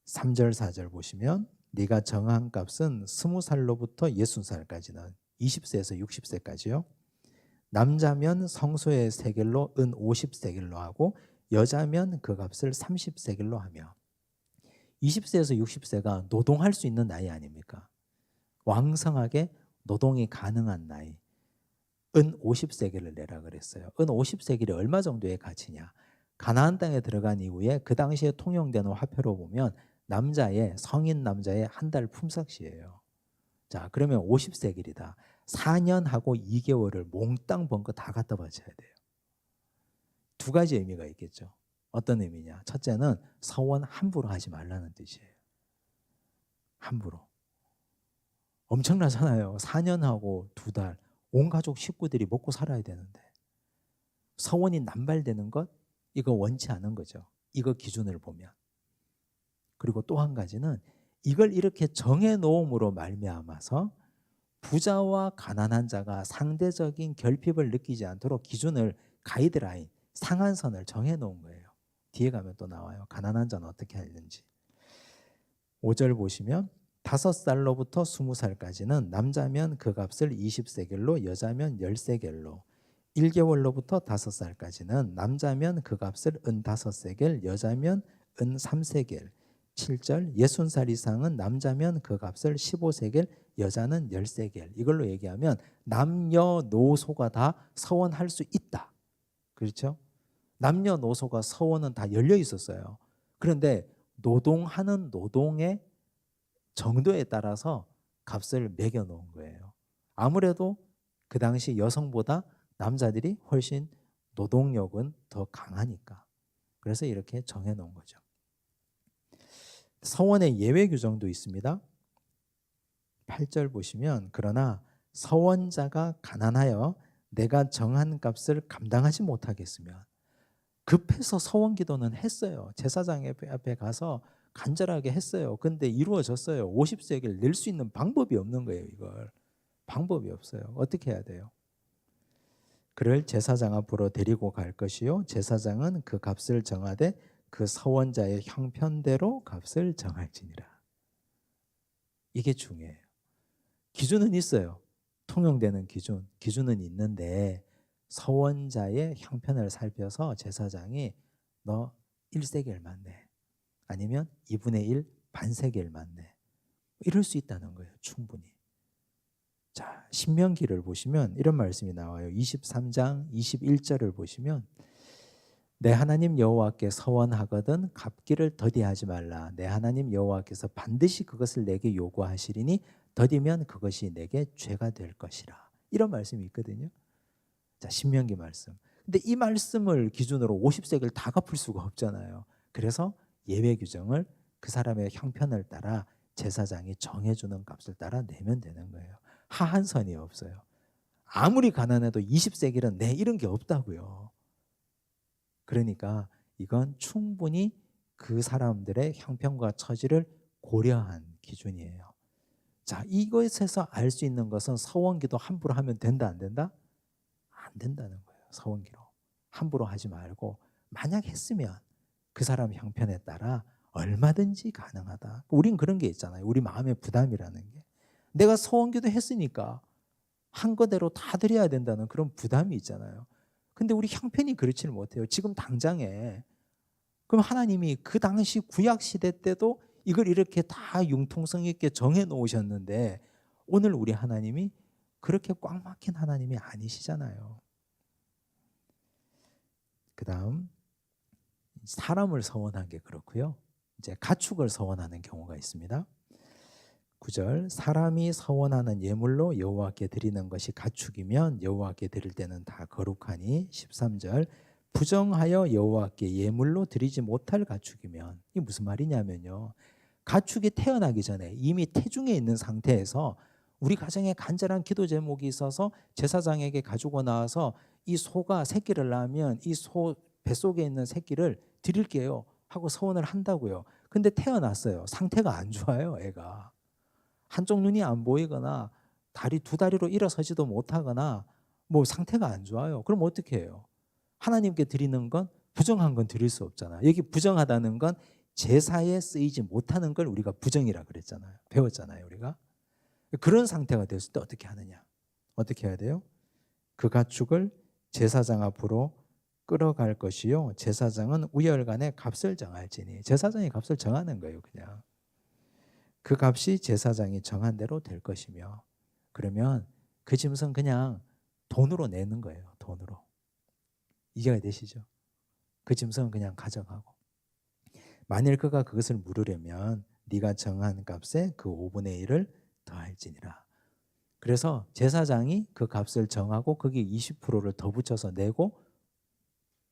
3절 4절 보시면 네가 정한 값은 20살로부터 60살까지는 20세에서 60세까지요. 남자면 성소의 세겔로 은 50세겔로 하고 여자면 그 값을 30세겔로 하며 20세에서 60세가 노동할 수 있는 나이 아닙니까? 왕성하게 노동이 가능한 나이. 은 50세겔을 내라 그랬어요. 은 50세겔이 얼마 정도의 가치냐? 가나안 땅에 들어간 이후에 그 당시에 통용되는 화폐로 보면 성인 남자의 한 달 품삯이에요. 자, 그러면 50세겔이다. 4년하고 2개월을 몽땅 번 거 다 갖다 바쳐야 돼요. 두 가지 의미가 있겠죠. 어떤 의미냐? 첫째는 서원 함부로 하지 말라는 뜻이에요. 함부로. 엄청나잖아요. 4년하고 2달. 온 가족 식구들이 먹고 살아야 되는데 서원이 남발되는 것 이거 원치 않은 거죠. 이거 기준을 보면. 그리고 또 한 가지는 이걸 이렇게 정해놓음으로 말미암아서 부자와 가난한 자가 상대적인 결핍을 느끼지 않도록 기준을 가이드라인, 상한선을 정해놓은 거예요. 뒤에 가면 또 나와요. 가난한 자는 어떻게 하는지. 5절 보시면 5살로부터 20살까지는 남자면 그 값을 20세겔로 여자면 10세겔로 1개월로부터 5살까지는 남자면 그 값을 은 5세겔 여자면 은 3세겔 7절 60살 이상은 남자면 그 값을 15세겔 여자는 10세겔 이걸로 얘기하면 남녀노소가 다 서원할 수 있다. 그렇죠? 남녀노소가 서원은 다 열려 있었어요. 그런데 노동하는 노동의 정도에 따라서 값을 매겨 놓은 거예요. 아무래도 그 당시 여성보다 남자들이 훨씬 노동력은 더 강하니까. 그래서 이렇게 정해 놓은 거죠. 서원의 예외 규정도 있습니다. 8절 보시면 그러나 서원자가 가난하여 내가 정한 값을 감당하지 못하겠으면 급해서 서원 기도는 했어요. 제사장 앞에 가서 간절하게 했어요. 근데 이루어졌어요. 50세겔 낼 수 있는 방법이 없는 거예요. 이걸. 방법이 없어요. 어떻게 해야 돼요? 그를 제사장 앞으로 데리고 갈 것이요 제사장은 그 값을 정하되 그 서원자의 형편대로 값을 정할지니라. 이게 중요해요. 기준은 있어요. 통용되는 기준은 있는데 서원자의 형편을 살펴서 제사장이 너 1세겔만 내. 아니면 2분의 1 반세겔만 내. 이럴 수 있다는 거예요. 충분히. 자, 신명기를 보시면 이런 말씀이 나와요. 23장 21절을 보시면 내 하나님 여호와께 서원하거든 갚기를 더디하지 말라. 내 하나님 여호와께서 반드시 그것을 내게 요구하시리니 더디면 그것이 내게 죄가 될 것이라. 이런 말씀이 있거든요. 자, 신명기 말씀. 근데 이 말씀을 기준으로 50세겔 다 갚을 수가 없잖아요. 그래서 예외 규정을 그 사람의 형편을 따라 제사장이 정해주는 값을 따라 내면 되는 거예요. 하한선이 없어요. 아무리 가난해도 20세겔은 내 이런 게 없다고요. 그러니까 이건 충분히 그 사람들의 형편과 처지를 고려한 기준이에요. 자, 이것에서 알 수 있는 것은 서원기도 함부로 하면 된다 안 된다? 안 된다는 거예요. 서원기로. 함부로 하지 말고 만약 했으면 그 사람 형편에 따라 얼마든지 가능하다. 우린 그런 게 있잖아요. 우리 마음의 부담이라는 게. 내가 서원기도 했으니까 한 거대로 다 드려야 된다는 그런 부담이 있잖아요. 근데 우리 형편이 그렇지는 못해요. 지금 당장에. 그럼 하나님이 그 당시 구약 시대 때도 이걸 이렇게 다 융통성 있게 정해 놓으셨는데 오늘 우리 하나님이 그렇게 꽉 막힌 하나님이 아니시잖아요. 그다음 사람을 서원한 게 그렇고요. 이제 가축을 서원하는 경우가 있습니다. 9절 사람이 서원하는 예물로 여호와께 드리는 것이 가축이면 여호와께 드릴 때는 다 거룩하니 13절 부정하여 여호와께 예물로 드리지 못할 가축이면 이게 무슨 말이냐면요. 가축이 태어나기 전에 이미 태중에 있는 상태에서 우리 가정에 간절한 기도 제목이 있어서 제사장에게 가지고 나와서 이 소가 새끼를 낳으면 이 소 뱃속에 있는 새끼를 드릴게요 하고 서원을 한다고요. 근데 태어났어요. 상태가 안 좋아요, 애가. 한쪽 눈이 안 보이거나 두 다리로 일어서지도 못하거나 뭐 상태가 안 좋아요. 그럼 어떻게 해요? 하나님께 드리는 건 부정한 건 드릴 수 없잖아요. 여기 부정하다는 건 제사에 쓰이지 못하는 걸 우리가 부정이라 그랬잖아요. 배웠잖아요, 우리가. 그런 상태가 됐을 때 어떻게 하느냐? 어떻게 해야 돼요? 그 가축을 제사장 앞으로 끌어갈 것이요. 제사장은 우열간에 값을 정할지니. 제사장이 값을 정하는 거예요, 그냥. 그 값이 제사장이 정한 대로 될 것이며 그러면 그 짐승 그냥 돈으로 내는 거예요. 돈으로. 이해가 되시죠? 그 짐승은 그냥 가져가고 만일 그가 그것을 물으려면 네가 정한 값에 그 5분의 1을 더할지니라. 그래서 제사장이 그 값을 정하고 거기에 20%를 더 붙여서 내고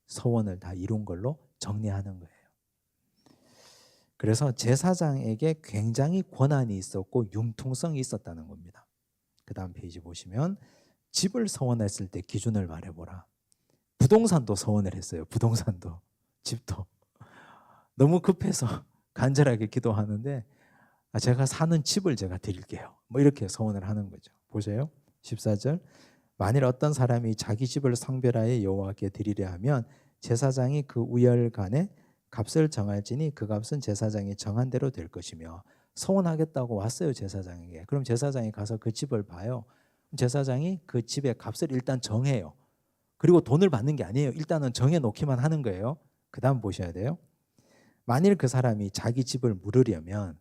서원을 다 이룬 걸로 정리하는 거예요. 그래서 제사장에게 굉장히 권한이 있었고 융통성이 있었다는 겁니다. 그 다음 페이지 보시면 집을 서원했을 때 기준을 말해보라. 부동산도 서원을 했어요. 부동산도. 집도. 너무 급해서 간절하게 기도하는데 제가 사는 집을 제가 드릴게요. 뭐 이렇게 서원을 하는 거죠. 보세요. 14절 만일 어떤 사람이 자기 집을 성별하여 여호와께 드리려 하면 제사장이 그 우열간에 값을 정할지니 그 값은 제사장이 정한 대로 될 것이며 서원하겠다고 왔어요. 제사장에게. 그럼 제사장이 가서 그 집을 봐요. 제사장이 그 집의 값을 일단 정해요. 그리고 돈을 받는 게 아니에요. 일단은 정해놓기만 하는 거예요. 그 다음 보셔야 돼요. 만일 그 사람이 자기 집을 물으려면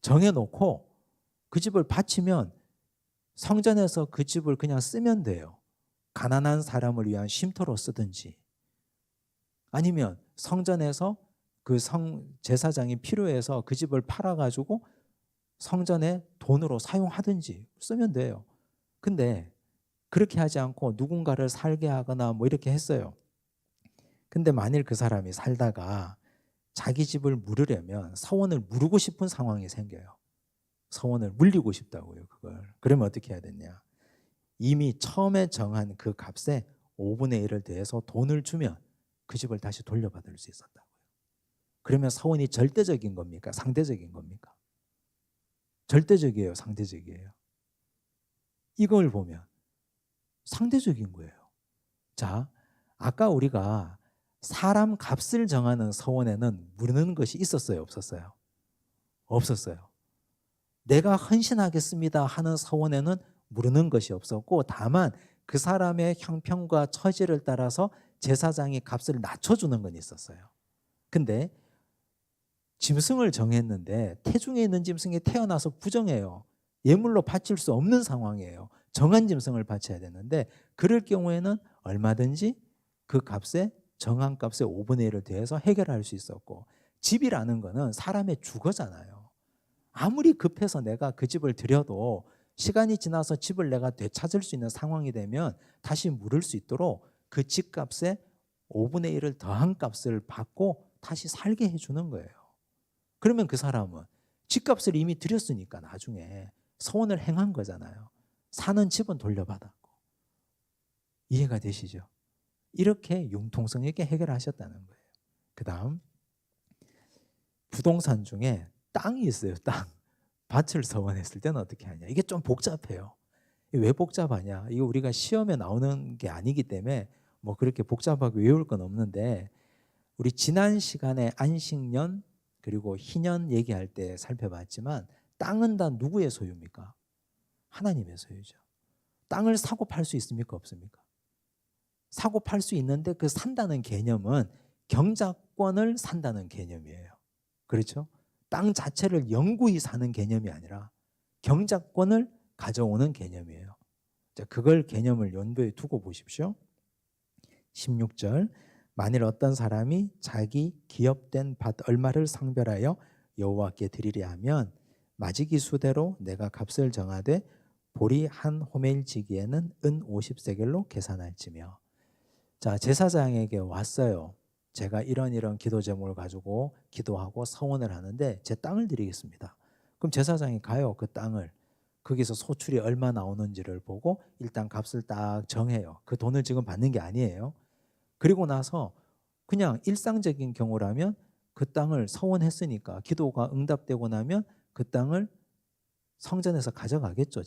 정해놓고 그 집을 바치면 성전에서 그 집을 그냥 쓰면 돼요. 가난한 사람을 위한 쉼터로 쓰든지 아니면 성전에서 그 제사장이 필요해서 그 집을 팔아가지고 성전에 돈으로 사용하든지 쓰면 돼요. 근데 그렇게 하지 않고 누군가를 살게 하거나 뭐 이렇게 했어요. 근데 만일 그 사람이 살다가 자기 집을 물으려면 서원을 물고 싶은 상황이 생겨요. 서원을 물리고 싶다고요, 그걸. 그러면 어떻게 해야 되냐? 이미 처음에 정한 그 값에 5분의 1을 더해서 돈을 주면 그 집을 다시 돌려받을 수 있었다고요. 그러면 서원이 절대적인 겁니까? 상대적인 겁니까? 절대적이에요, 상대적이에요? 이걸 보면 상대적인 거예요. 자, 아까 우리가 사람 값을 정하는 서원에는 물는 것이 있었어요, 없었어요? 없었어요. 내가 헌신하겠습니다 하는 서원에는 물는 것이 없었고 다만 그 사람의 형편과 처지를 따라서 제사장이 값을 낮춰주는 건 있었어요. 근데 짐승을 정했는데 태중에 있는 짐승이 태어나서 부정해요. 예물로 바칠 수 없는 상황이에요. 정한 짐승을 바쳐야 되는데 그럴 경우에는 얼마든지 그 값에 정한 값의 5분의 1을 더해서 해결할 수 있었고 집이라는 거는 사람의 주거잖아요. 아무리 급해서 내가 그 집을 들여도 시간이 지나서 집을 내가 되찾을 수 있는 상황이 되면 다시 물을 수 있도록 그 집값에 5분의 1을 더한 값을 받고 다시 살게 해주는 거예요. 그러면 그 사람은 집값을 이미 들였으니까 나중에 서원을 행한 거잖아요. 사는 집은 돌려받았고. 이해가 되시죠? 이렇게 융통성 있게 해결하셨다는 거예요. 그 다음 부동산 중에 땅이 있어요. 땅. 밭을 서원했을 때는 어떻게 하냐. 이게 좀 복잡해요. 왜 복잡하냐. 이거 우리가 시험에 나오는 게 아니기 때문에 뭐 그렇게 복잡하게 외울 건 없는데 우리 지난 시간에 안식년 그리고 희년 얘기할 때 살펴봤지만 땅은 다 누구의 소유입니까? 하나님의 소유죠. 땅을 사고 팔 수 있습니까? 없습니까? 사고 팔 수 있는데 그 산다는 개념은 경작권을 산다는 개념이에요. 그렇죠? 땅 자체를 영구히 사는 개념이 아니라 경작권을 가져오는 개념이에요. 자, 그걸 개념을 연도에 두고 보십시오. 16절 만일 어떤 사람이 자기 기업된 밭 얼마를 상별하여 여호와께 드리려 하면 마지기 수대로 내가 값을 정하되 보리 한 호멜 지기에는 은 50세겔로 계산할지며. 자, 제사장에게 왔어요. 제가 이런 기도 제목을 가지고 기도하고 서원을 하는데 제 땅을 드리겠습니다. 그럼 제사장이 가요. 그 땅을 거기서 소출이 얼마 나오는지를 보고 일단 값을 딱 정해요. 그 돈을 지금 받는 게 아니에요. 그리고 나서 그냥 일상적인 경우라면 그 땅을 서원했으니까 기도가 응답되고 나면 그 땅을 성전에서 가져가겠죠.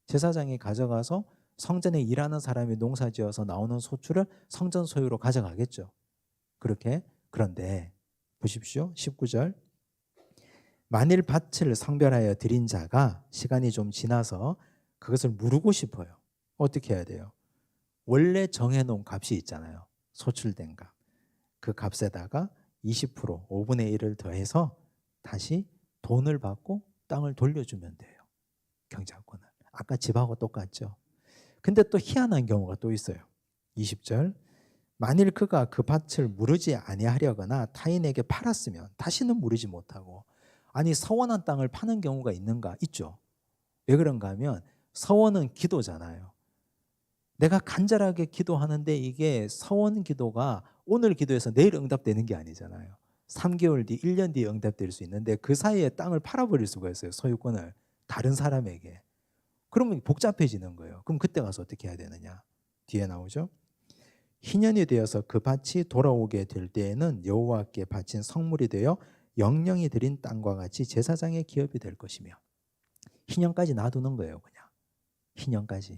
제사장이 가져가서 성전에 일하는 사람이 농사지어서 나오는 소출을 성전 소유로 가져가겠죠. 그렇게. 그런데 보십시오. 19절 만일 밭을 성별하여 드린 자가 시간이 좀 지나서 그것을 무르고 싶어요. 어떻게 해야 돼요? 원래 정해놓은 값이 있잖아요. 소출된 값. 그 값에다가 20% 5분의 1을 더해서 다시 돈을 받고 땅을 돌려주면 돼요. 경작권을. 아까 집하고 똑같죠. 근데 또 희한한 경우가 또 있어요. 20절 만일 그가 그 밭을 무르지 아니하려거나 타인에게 팔았으면 다시는 무르지 못하고. 아니 서원한 땅을 파는 경우가 있는가? 있죠. 왜 그런가 하면 서원은 기도잖아요. 내가 간절하게 기도하는데 이게 서원 기도가 오늘 기도해서 내일 응답되는 게 아니잖아요. 3개월 뒤, 1년 뒤에 응답될 수 있는데 그 사이에 땅을 팔아버릴 수가 있어요. 소유권을 다른 사람에게. 그러면 복잡해지는 거예요. 그럼 그때 가서 어떻게 해야 되느냐? 뒤에 나오죠. 희년이 되어서 그 밭이 돌아오게 될 때에는 여호와께 바친 성물이 되어 영령이 드린 땅과 같이 제사장의 기업이 될 것이며. 희년까지 놔두는 거예요. 그냥 희년까지.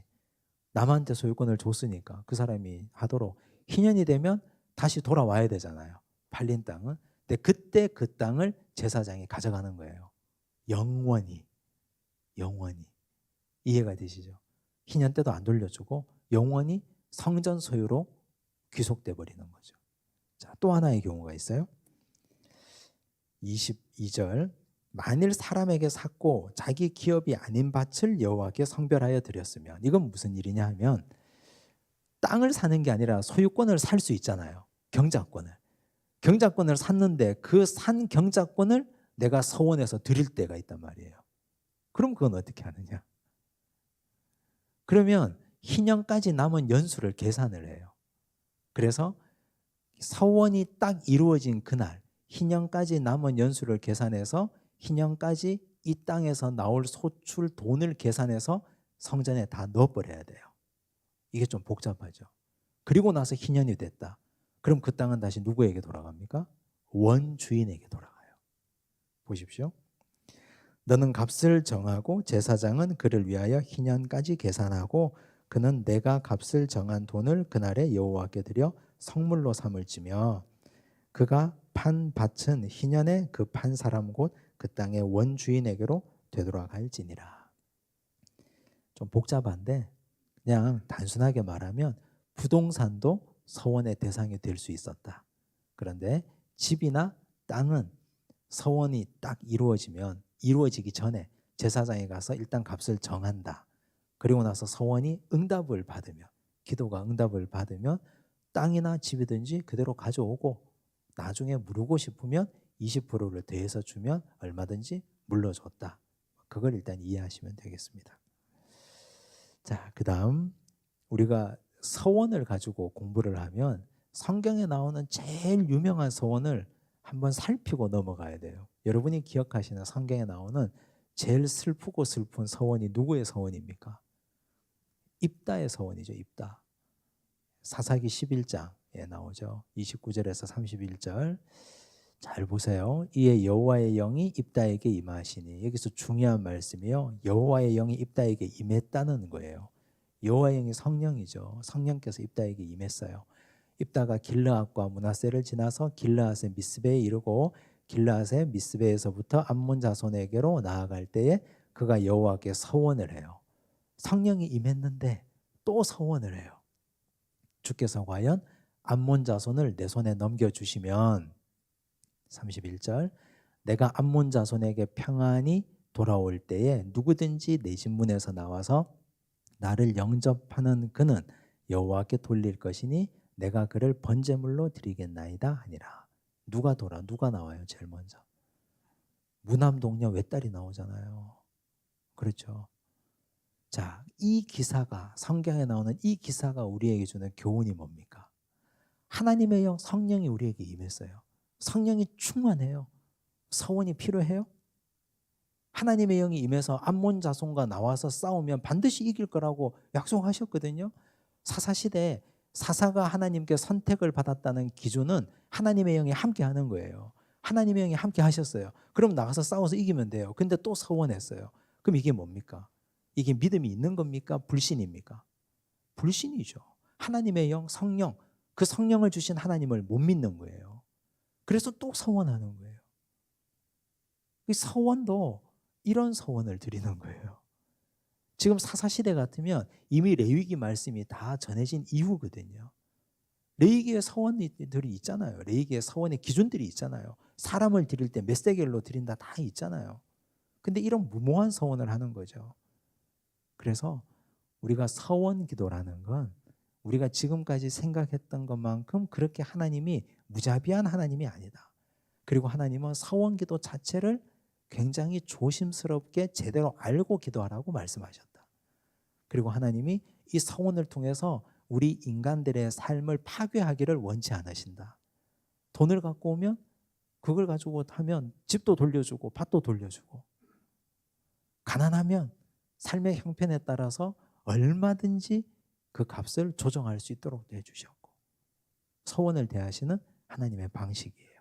남한테 소유권을 줬으니까 그 사람이 하도록. 희년이 되면 다시 돌아와야 되잖아요. 팔린 땅은. 근데 그때 그 땅을 제사장이 가져가는 거예요. 영원히. 이해가 되시죠? 희년 때도 안 돌려주고 영원히 성전 소유로 귀속돼 버리는 거죠. 자, 또 하나의 경우가 있어요. 22절 만일 사람에게 샀고 자기 기업이 아닌 밭을 여호와께 성별하여 드렸으면. 이건 무슨 일이냐 하면 땅을 사는 게 아니라 소유권을 살 수 있잖아요. 경작권을 샀는데 그 산 경작권을 내가 서원해서 드릴 때가 있단 말이에요. 그럼 그건 어떻게 하느냐? 그러면 희년까지 남은 연수를 계산을 해요. 그래서 서원이 딱 이루어진 그날 희년까지 남은 연수를 계산해서 희년까지 이 땅에서 나올 소출 돈을 계산해서 성전에 다 넣어버려야 돼요. 이게 좀 복잡하죠. 그리고 나서 희년이 됐다. 그럼 그 땅은 다시 누구에게 돌아갑니까? 원주인에게 돌아가요. 보십시오. 너는 값을 정하고 제사장은 그를 위하여 희년까지 계산하고 그는 내가 값을 정한 돈을 그날에 여호와께 드려 성물로 삼을지며 그가 판 밭은 희년에 그 판 사람 곧 그 땅의 원주인에게로 되돌아갈지니라. 좀 복잡한데 그냥 단순하게 말하면 부동산도 서원의 대상이 될 수 있었다. 그런데 집이나 땅은 서원이 딱 이루어지기 전에 제사장에 가서 일단 값을 정한다. 그리고 나서 서원이 응답을 받으면 기도가 응답을 받으면 땅이나 집이든지 그대로 가져오고 나중에 물고 싶으면 20%를 더해서 주면 얼마든지 물러줬다. 그걸 일단 이해하시면 되겠습니다. 자, 그 다음 우리가 서원을 가지고 공부를 하면 성경에 나오는 제일 유명한 서원을 한번 살피고 넘어가야 돼요. 여러분이 기억하시는 성경에 나오는 제일 슬프고 슬픈 서원이 누구의 서원입니까? 입다의 서원이죠. 입다. 사사기 11장에 나오죠. 29절에서 31절. 잘 보세요. 이에 여호와의 영이 입다에게 임하시니. 여기서 중요한 말씀이요. 여호와의 영이 입다에게 임했다는 거예요. 여호와의 영이 성령이죠. 성령께서 입다에게 임했어요. 입다가 길르앗과 므낫세를 지나서 길르앗의 미스베에 이르고 길르앗의 미스베에서부터 암몬 자손에게로 나아갈 때에 그가 여호와께 서원을 해요. 성령이 임했는데 또 서원을 해요. 주께서 과연 암몬 자손을 내 손에 넘겨주시면 31절 내가 암몬 자손에게 평안히 돌아올 때에 누구든지 내 집 문에서 나와서 나를 영접하는 그는 여호와께 돌릴 것이니 내가 그를 번제물로 드리겠나이다 하니라. 누가 나와요? 제일 먼저 무남동녀 외딸이 나오잖아요. 그렇죠. 자, 이 기사가, 성경에 나오는 이 기사가 우리에게 주는 교훈이 뭡니까? 하나님의 영 성령이 우리에게 임했어요. 성령이 충만해요. 서원이 필요해요? 하나님의 영이 임해서 암몬 자손과 나와서 싸우면 반드시 이길 거라고 약속하셨거든요. 사사시대에 사사가 하나님께 선택을 받았다는 기준은 하나님의 영이 함께 하는 거예요. 하나님의 영이 함께 하셨어요. 그럼 나가서 싸워서 이기면 돼요. 근데 또 서원했어요. 그럼 이게 뭡니까? 이게 믿음이 있는 겁니까? 불신입니까? 불신이죠. 하나님의 영, 성령, 그 성령을 주신 하나님을 못 믿는 거예요. 그래서 또 서원하는 거예요. 이 서원도 이런 서원을 드리는 거예요. 지금 사사시대 같으면 이미 레위기 말씀이 다 전해진 이후거든요. 레위기의 서원들이 있잖아요. 레위기의 서원의 기준들이 있잖아요. 사람을 드릴 때 몇 세겔로 드린다 다 있잖아요. 근데 이런 무모한 서원을 하는 거죠. 그래서 우리가 서원 기도라는 건 우리가 지금까지 생각했던 것만큼 그렇게 하나님이 무자비한 하나님이 아니다. 그리고 하나님은 서원 기도 자체를 굉장히 조심스럽게 제대로 알고 기도하라고 말씀하셨다. 그리고 하나님이 이 서원을 통해서 우리 인간들의 삶을 파괴하기를 원치 않으신다. 돈을 갖고 오면 그걸 가지고 하면 집도 돌려주고 밭도 돌려주고, 가난하면 삶의 형편에 따라서 얼마든지 그 값을 조정할 수 있도록 해주셨고, 서원을 대하시는 하나님의 방식이에요.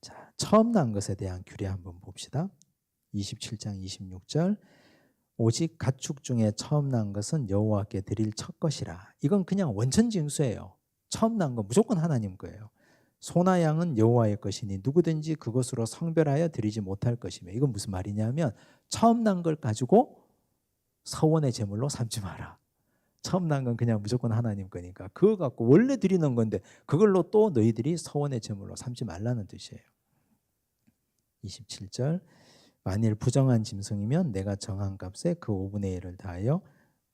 자, 처음 난 것에 대한 규례 한번 봅시다. 27장 26절 오직 가축 중에 처음 난 것은 여호와께 드릴 첫 것이라. 이건 그냥 원천징수예요. 처음 난 건 무조건 하나님 거예요. 소나 양은 여호와의 것이니 누구든지 그것으로 성별하여 드리지 못할 것이며, 이건 무슨 말이냐면 처음 난 걸 가지고 서원의 제물로 삼지 마라. 처음 난 건 그냥 무조건 하나님 거니까 그거 갖고 원래 드리는 건데 그걸로 또 너희들이 서원의 제물로 삼지 말라는 뜻이에요. 27절 만일 부정한 짐승이면 내가 정한 값에 그 5분의 1을 다하여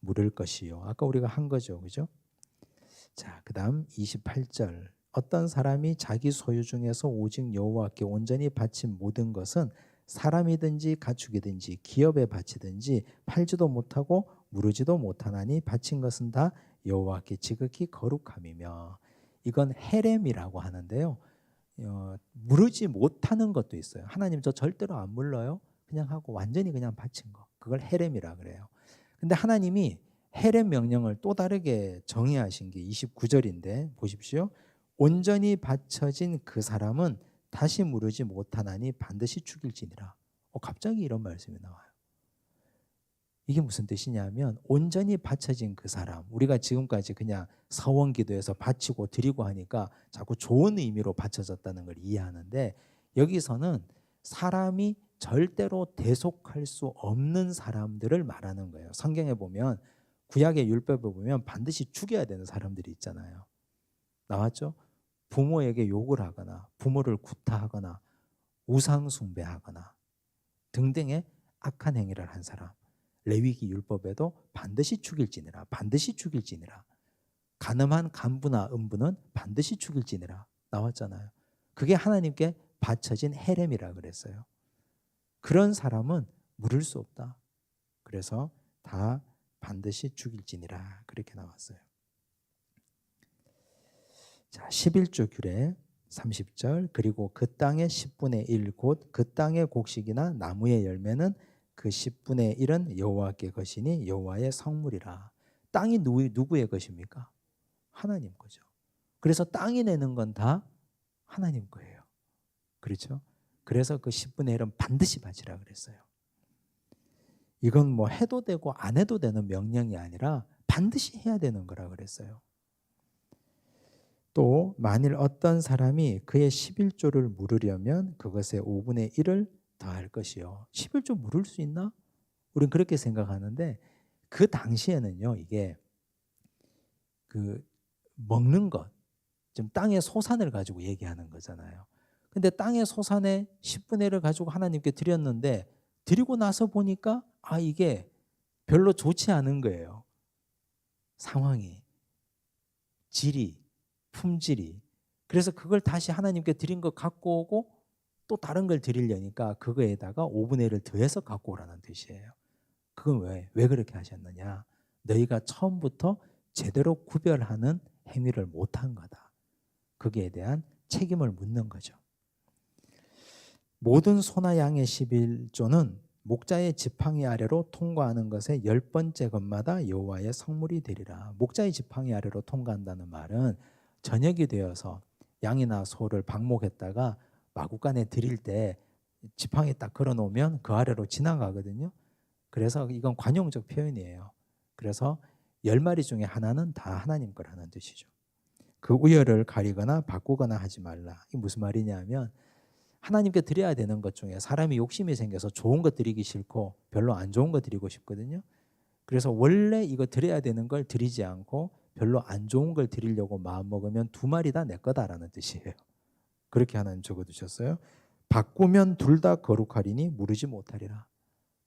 물을 것이요. 아까 우리가 한 거죠. 그죠? 자, 그 다음 28절 어떤 사람이 자기 소유 중에서 오직 여호와께 온전히 바친 모든 것은 사람이든지 가축이든지 기업에 바치든지 팔지도 못하고 무르지도 못하나니 바친 것은 다 여호와께 지극히 거룩함이며. 이건 헤렘이라고 하는데요. 무르지 못하는 것도 있어요. 하나님 저 절대로 안 물러요. 그냥 하고 완전히 그냥 바친 거. 그걸 헤렘이라 그래요. 근데 하나님이 헤렘 명령을 또 다르게 정의하신 게 29절인데 보십시오. 온전히 바쳐진 그 사람은 다시 무르지 못하나니 반드시 죽일지니라. 갑자기 이런 말씀이 나와요. 이게 무슨 뜻이냐면 온전히 바쳐진 그 사람, 우리가 지금까지 그냥 서원 기도에서 바치고 드리고 하니까 자꾸 좋은 의미로 바쳐졌다는 걸 이해하는데, 여기서는 사람이 절대로 대속할 수 없는 사람들을 말하는 거예요. 성경에 보면 구약의 율법에 보면 반드시 죽여야 되는 사람들이 있잖아요. 나왔죠? 부모에게 욕을 하거나 부모를 구타하거나 우상 숭배하거나 등등의 악한 행위를 한 사람, 레위기 율법에도 반드시 죽일지니라, 반드시 죽일지니라. 간음한 간부나 음부는 반드시 죽일지니라 나왔잖아요. 그게 하나님께 바쳐진 헤렘이라 그랬어요. 그런 사람은 물을 수 없다. 그래서 다 반드시 죽일지니라 그렇게 나왔어요. 자, 11조 규례 30절 그리고 그 땅의 10분의 1 곧 그 땅의 곡식이나 나무의 열매는 그 10분의 1은 여호와께 것이니 여호와의 성물이라. 땅이 누구의 것입니까? 하나님 거죠. 그래서 땅이 내는 건 다 하나님 거예요. 그렇죠? 그래서 그 10분의 1은 반드시 바치라 그랬어요. 이건 뭐 해도 되고 안 해도 되는 명령이 아니라 반드시 해야 되는 거라 그랬어요. 또 만일 어떤 사람이 그의 11조를 물으려면 그것의 5분의 1을 더할 것이요. 11조 물을 수 있나? 우린 그렇게 생각하는데 그 당시에는요, 이게 그 먹는 것, 좀 땅의 소산을 가지고 얘기하는 거잖아요. 근데 땅의 소산의 10분의 1을 가지고 하나님께 드렸는데 드리고 나서 보니까 이게 별로 좋지 않은 거예요. 상황이, 질이, 품질이. 그래서 그걸 다시 하나님께 드린 거 갖고 오고 또 다른 걸 드리려니까 그거에다가 5분의 1을 더해서 갖고 오라는 뜻이에요. 그건 왜 그렇게 하셨느냐? 너희가 처음부터 제대로 구별하는 행위를 못한 거다. 거기에 대한 책임을 묻는 거죠. 모든 소나 양의 11조는 목자의 지팡이 아래로 통과하는 것의 10번째 것마다 여호와의 성물이 되리라. 목자의 지팡이 아래로 통과한다는 말은 저녁이 되어서 양이나 소를 방목했다가 마구간에 드릴 때 지팡이 딱 걸어놓으면 그 아래로 지나가거든요. 그래서 이건 관용적 표현이에요. 그래서 10마리 중에 하나는 다 하나님 거라는 뜻이죠. 그 우열을 가리거나 바꾸거나 하지 말라. 이게 무슨 말이냐면 하나님께 드려야 되는 것 중에 사람이 욕심이 생겨서 좋은 거 드리기 싫고 별로 안 좋은 거 드리고 싶거든요. 그래서 원래 이거 드려야 되는 걸 드리지 않고 별로 안 좋은 걸 드리려고 마음먹으면 2마리 다 내 거다라는 뜻이에요. 그렇게 하나님 적어두셨어요. 바꾸면 둘 다 거룩하리니 무르지 못하리라.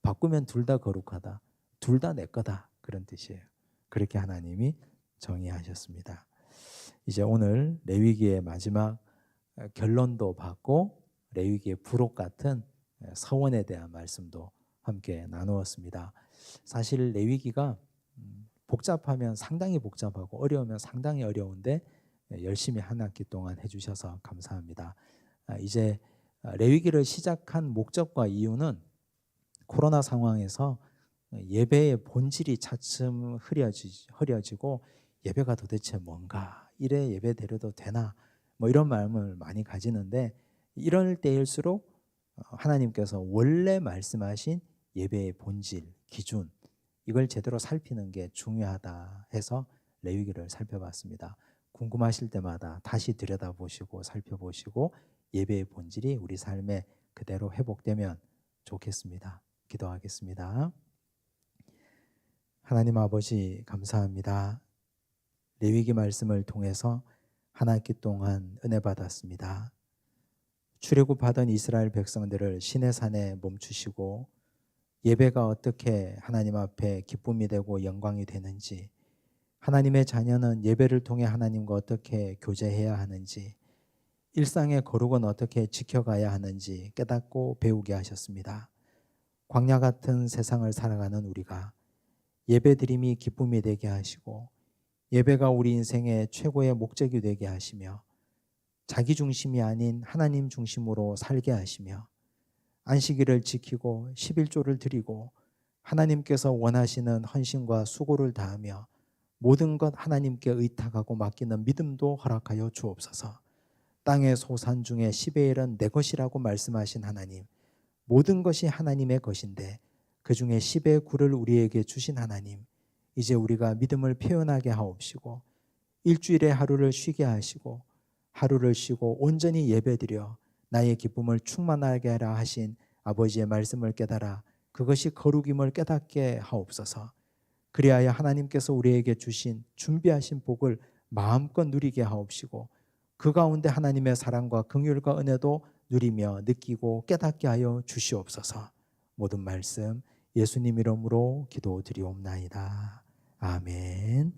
바꾸면 둘 다 거룩하다. 둘 다 내 거다. 그런 뜻이에요. 그렇게 하나님이 정의하셨습니다. 이제 오늘 레위기의 마지막 결론도 받고 레위기의 부록 같은 서원에 대한 말씀도 함께 나누었습니다. 사실 레위기가 복잡하면 상당히 복잡하고 어려우면 상당히 어려운데 열심히 한 학기 동안 해주셔서 감사합니다. 이제 레위기를 시작한 목적과 이유는 코로나 상황에서 예배의 본질이 차츰 흐려지고 예배가 도대체 뭔가, 이래 예배 드려도 되나, 이런 마음을 많이 가지는데 이럴 때일수록 하나님께서 원래 말씀하신 예배의 본질, 기준, 이걸 제대로 살피는 게 중요하다 해서 레위기를 살펴봤습니다. 궁금하실 때마다 다시 들여다보시고 살펴보시고 예배의 본질이 우리 삶에 그대로 회복되면 좋겠습니다. 기도하겠습니다. 하나님 아버지 감사합니다. 레위기 말씀을 통해서 한 학기 동안 은혜 받았습니다. 출애굽하던 이스라엘 백성들을 시내산에 멈추시고 예배가 어떻게 하나님 앞에 기쁨이 되고 영광이 되는지, 하나님의 자녀는 예배를 통해 하나님과 어떻게 교제해야 하는지, 일상의 거룩은 어떻게 지켜가야 하는지 깨닫고 배우게 하셨습니다. 광야 같은 세상을 살아가는 우리가 예배드림이 기쁨이 되게 하시고 예배가 우리 인생의 최고의 목적이 되게 하시며 자기 중심이 아닌 하나님 중심으로 살게 하시며 안식일을 지키고 11조를 드리고 하나님께서 원하시는 헌신과 수고를 다하며 모든 것 하나님께 의탁하고 맡기는 믿음도 허락하여 주옵소서. 땅의 소산 중에 10의 1은 내 것이라고 말씀하신 하나님, 모든 것이 하나님의 것인데 그 중에 10의 9를 우리에게 주신 하나님, 이제 우리가 믿음을 표현하게 하옵시고 일주일에 하루를 쉬게 하시고 하루를 쉬고 온전히 예배드려 나의 기쁨을 충만하게 하라 하신 아버지의 말씀을 깨달아 그것이 거룩임을 깨닫게 하옵소서. 그리하여 하나님께서 우리에게 주신 준비하신 복을 마음껏 누리게 하옵시고 그 가운데 하나님의 사랑과 긍휼과 은혜도 누리며 느끼고 깨닫게 하여 주시옵소서. 모든 말씀 예수님 이름으로 기도드리옵나이다. 아멘.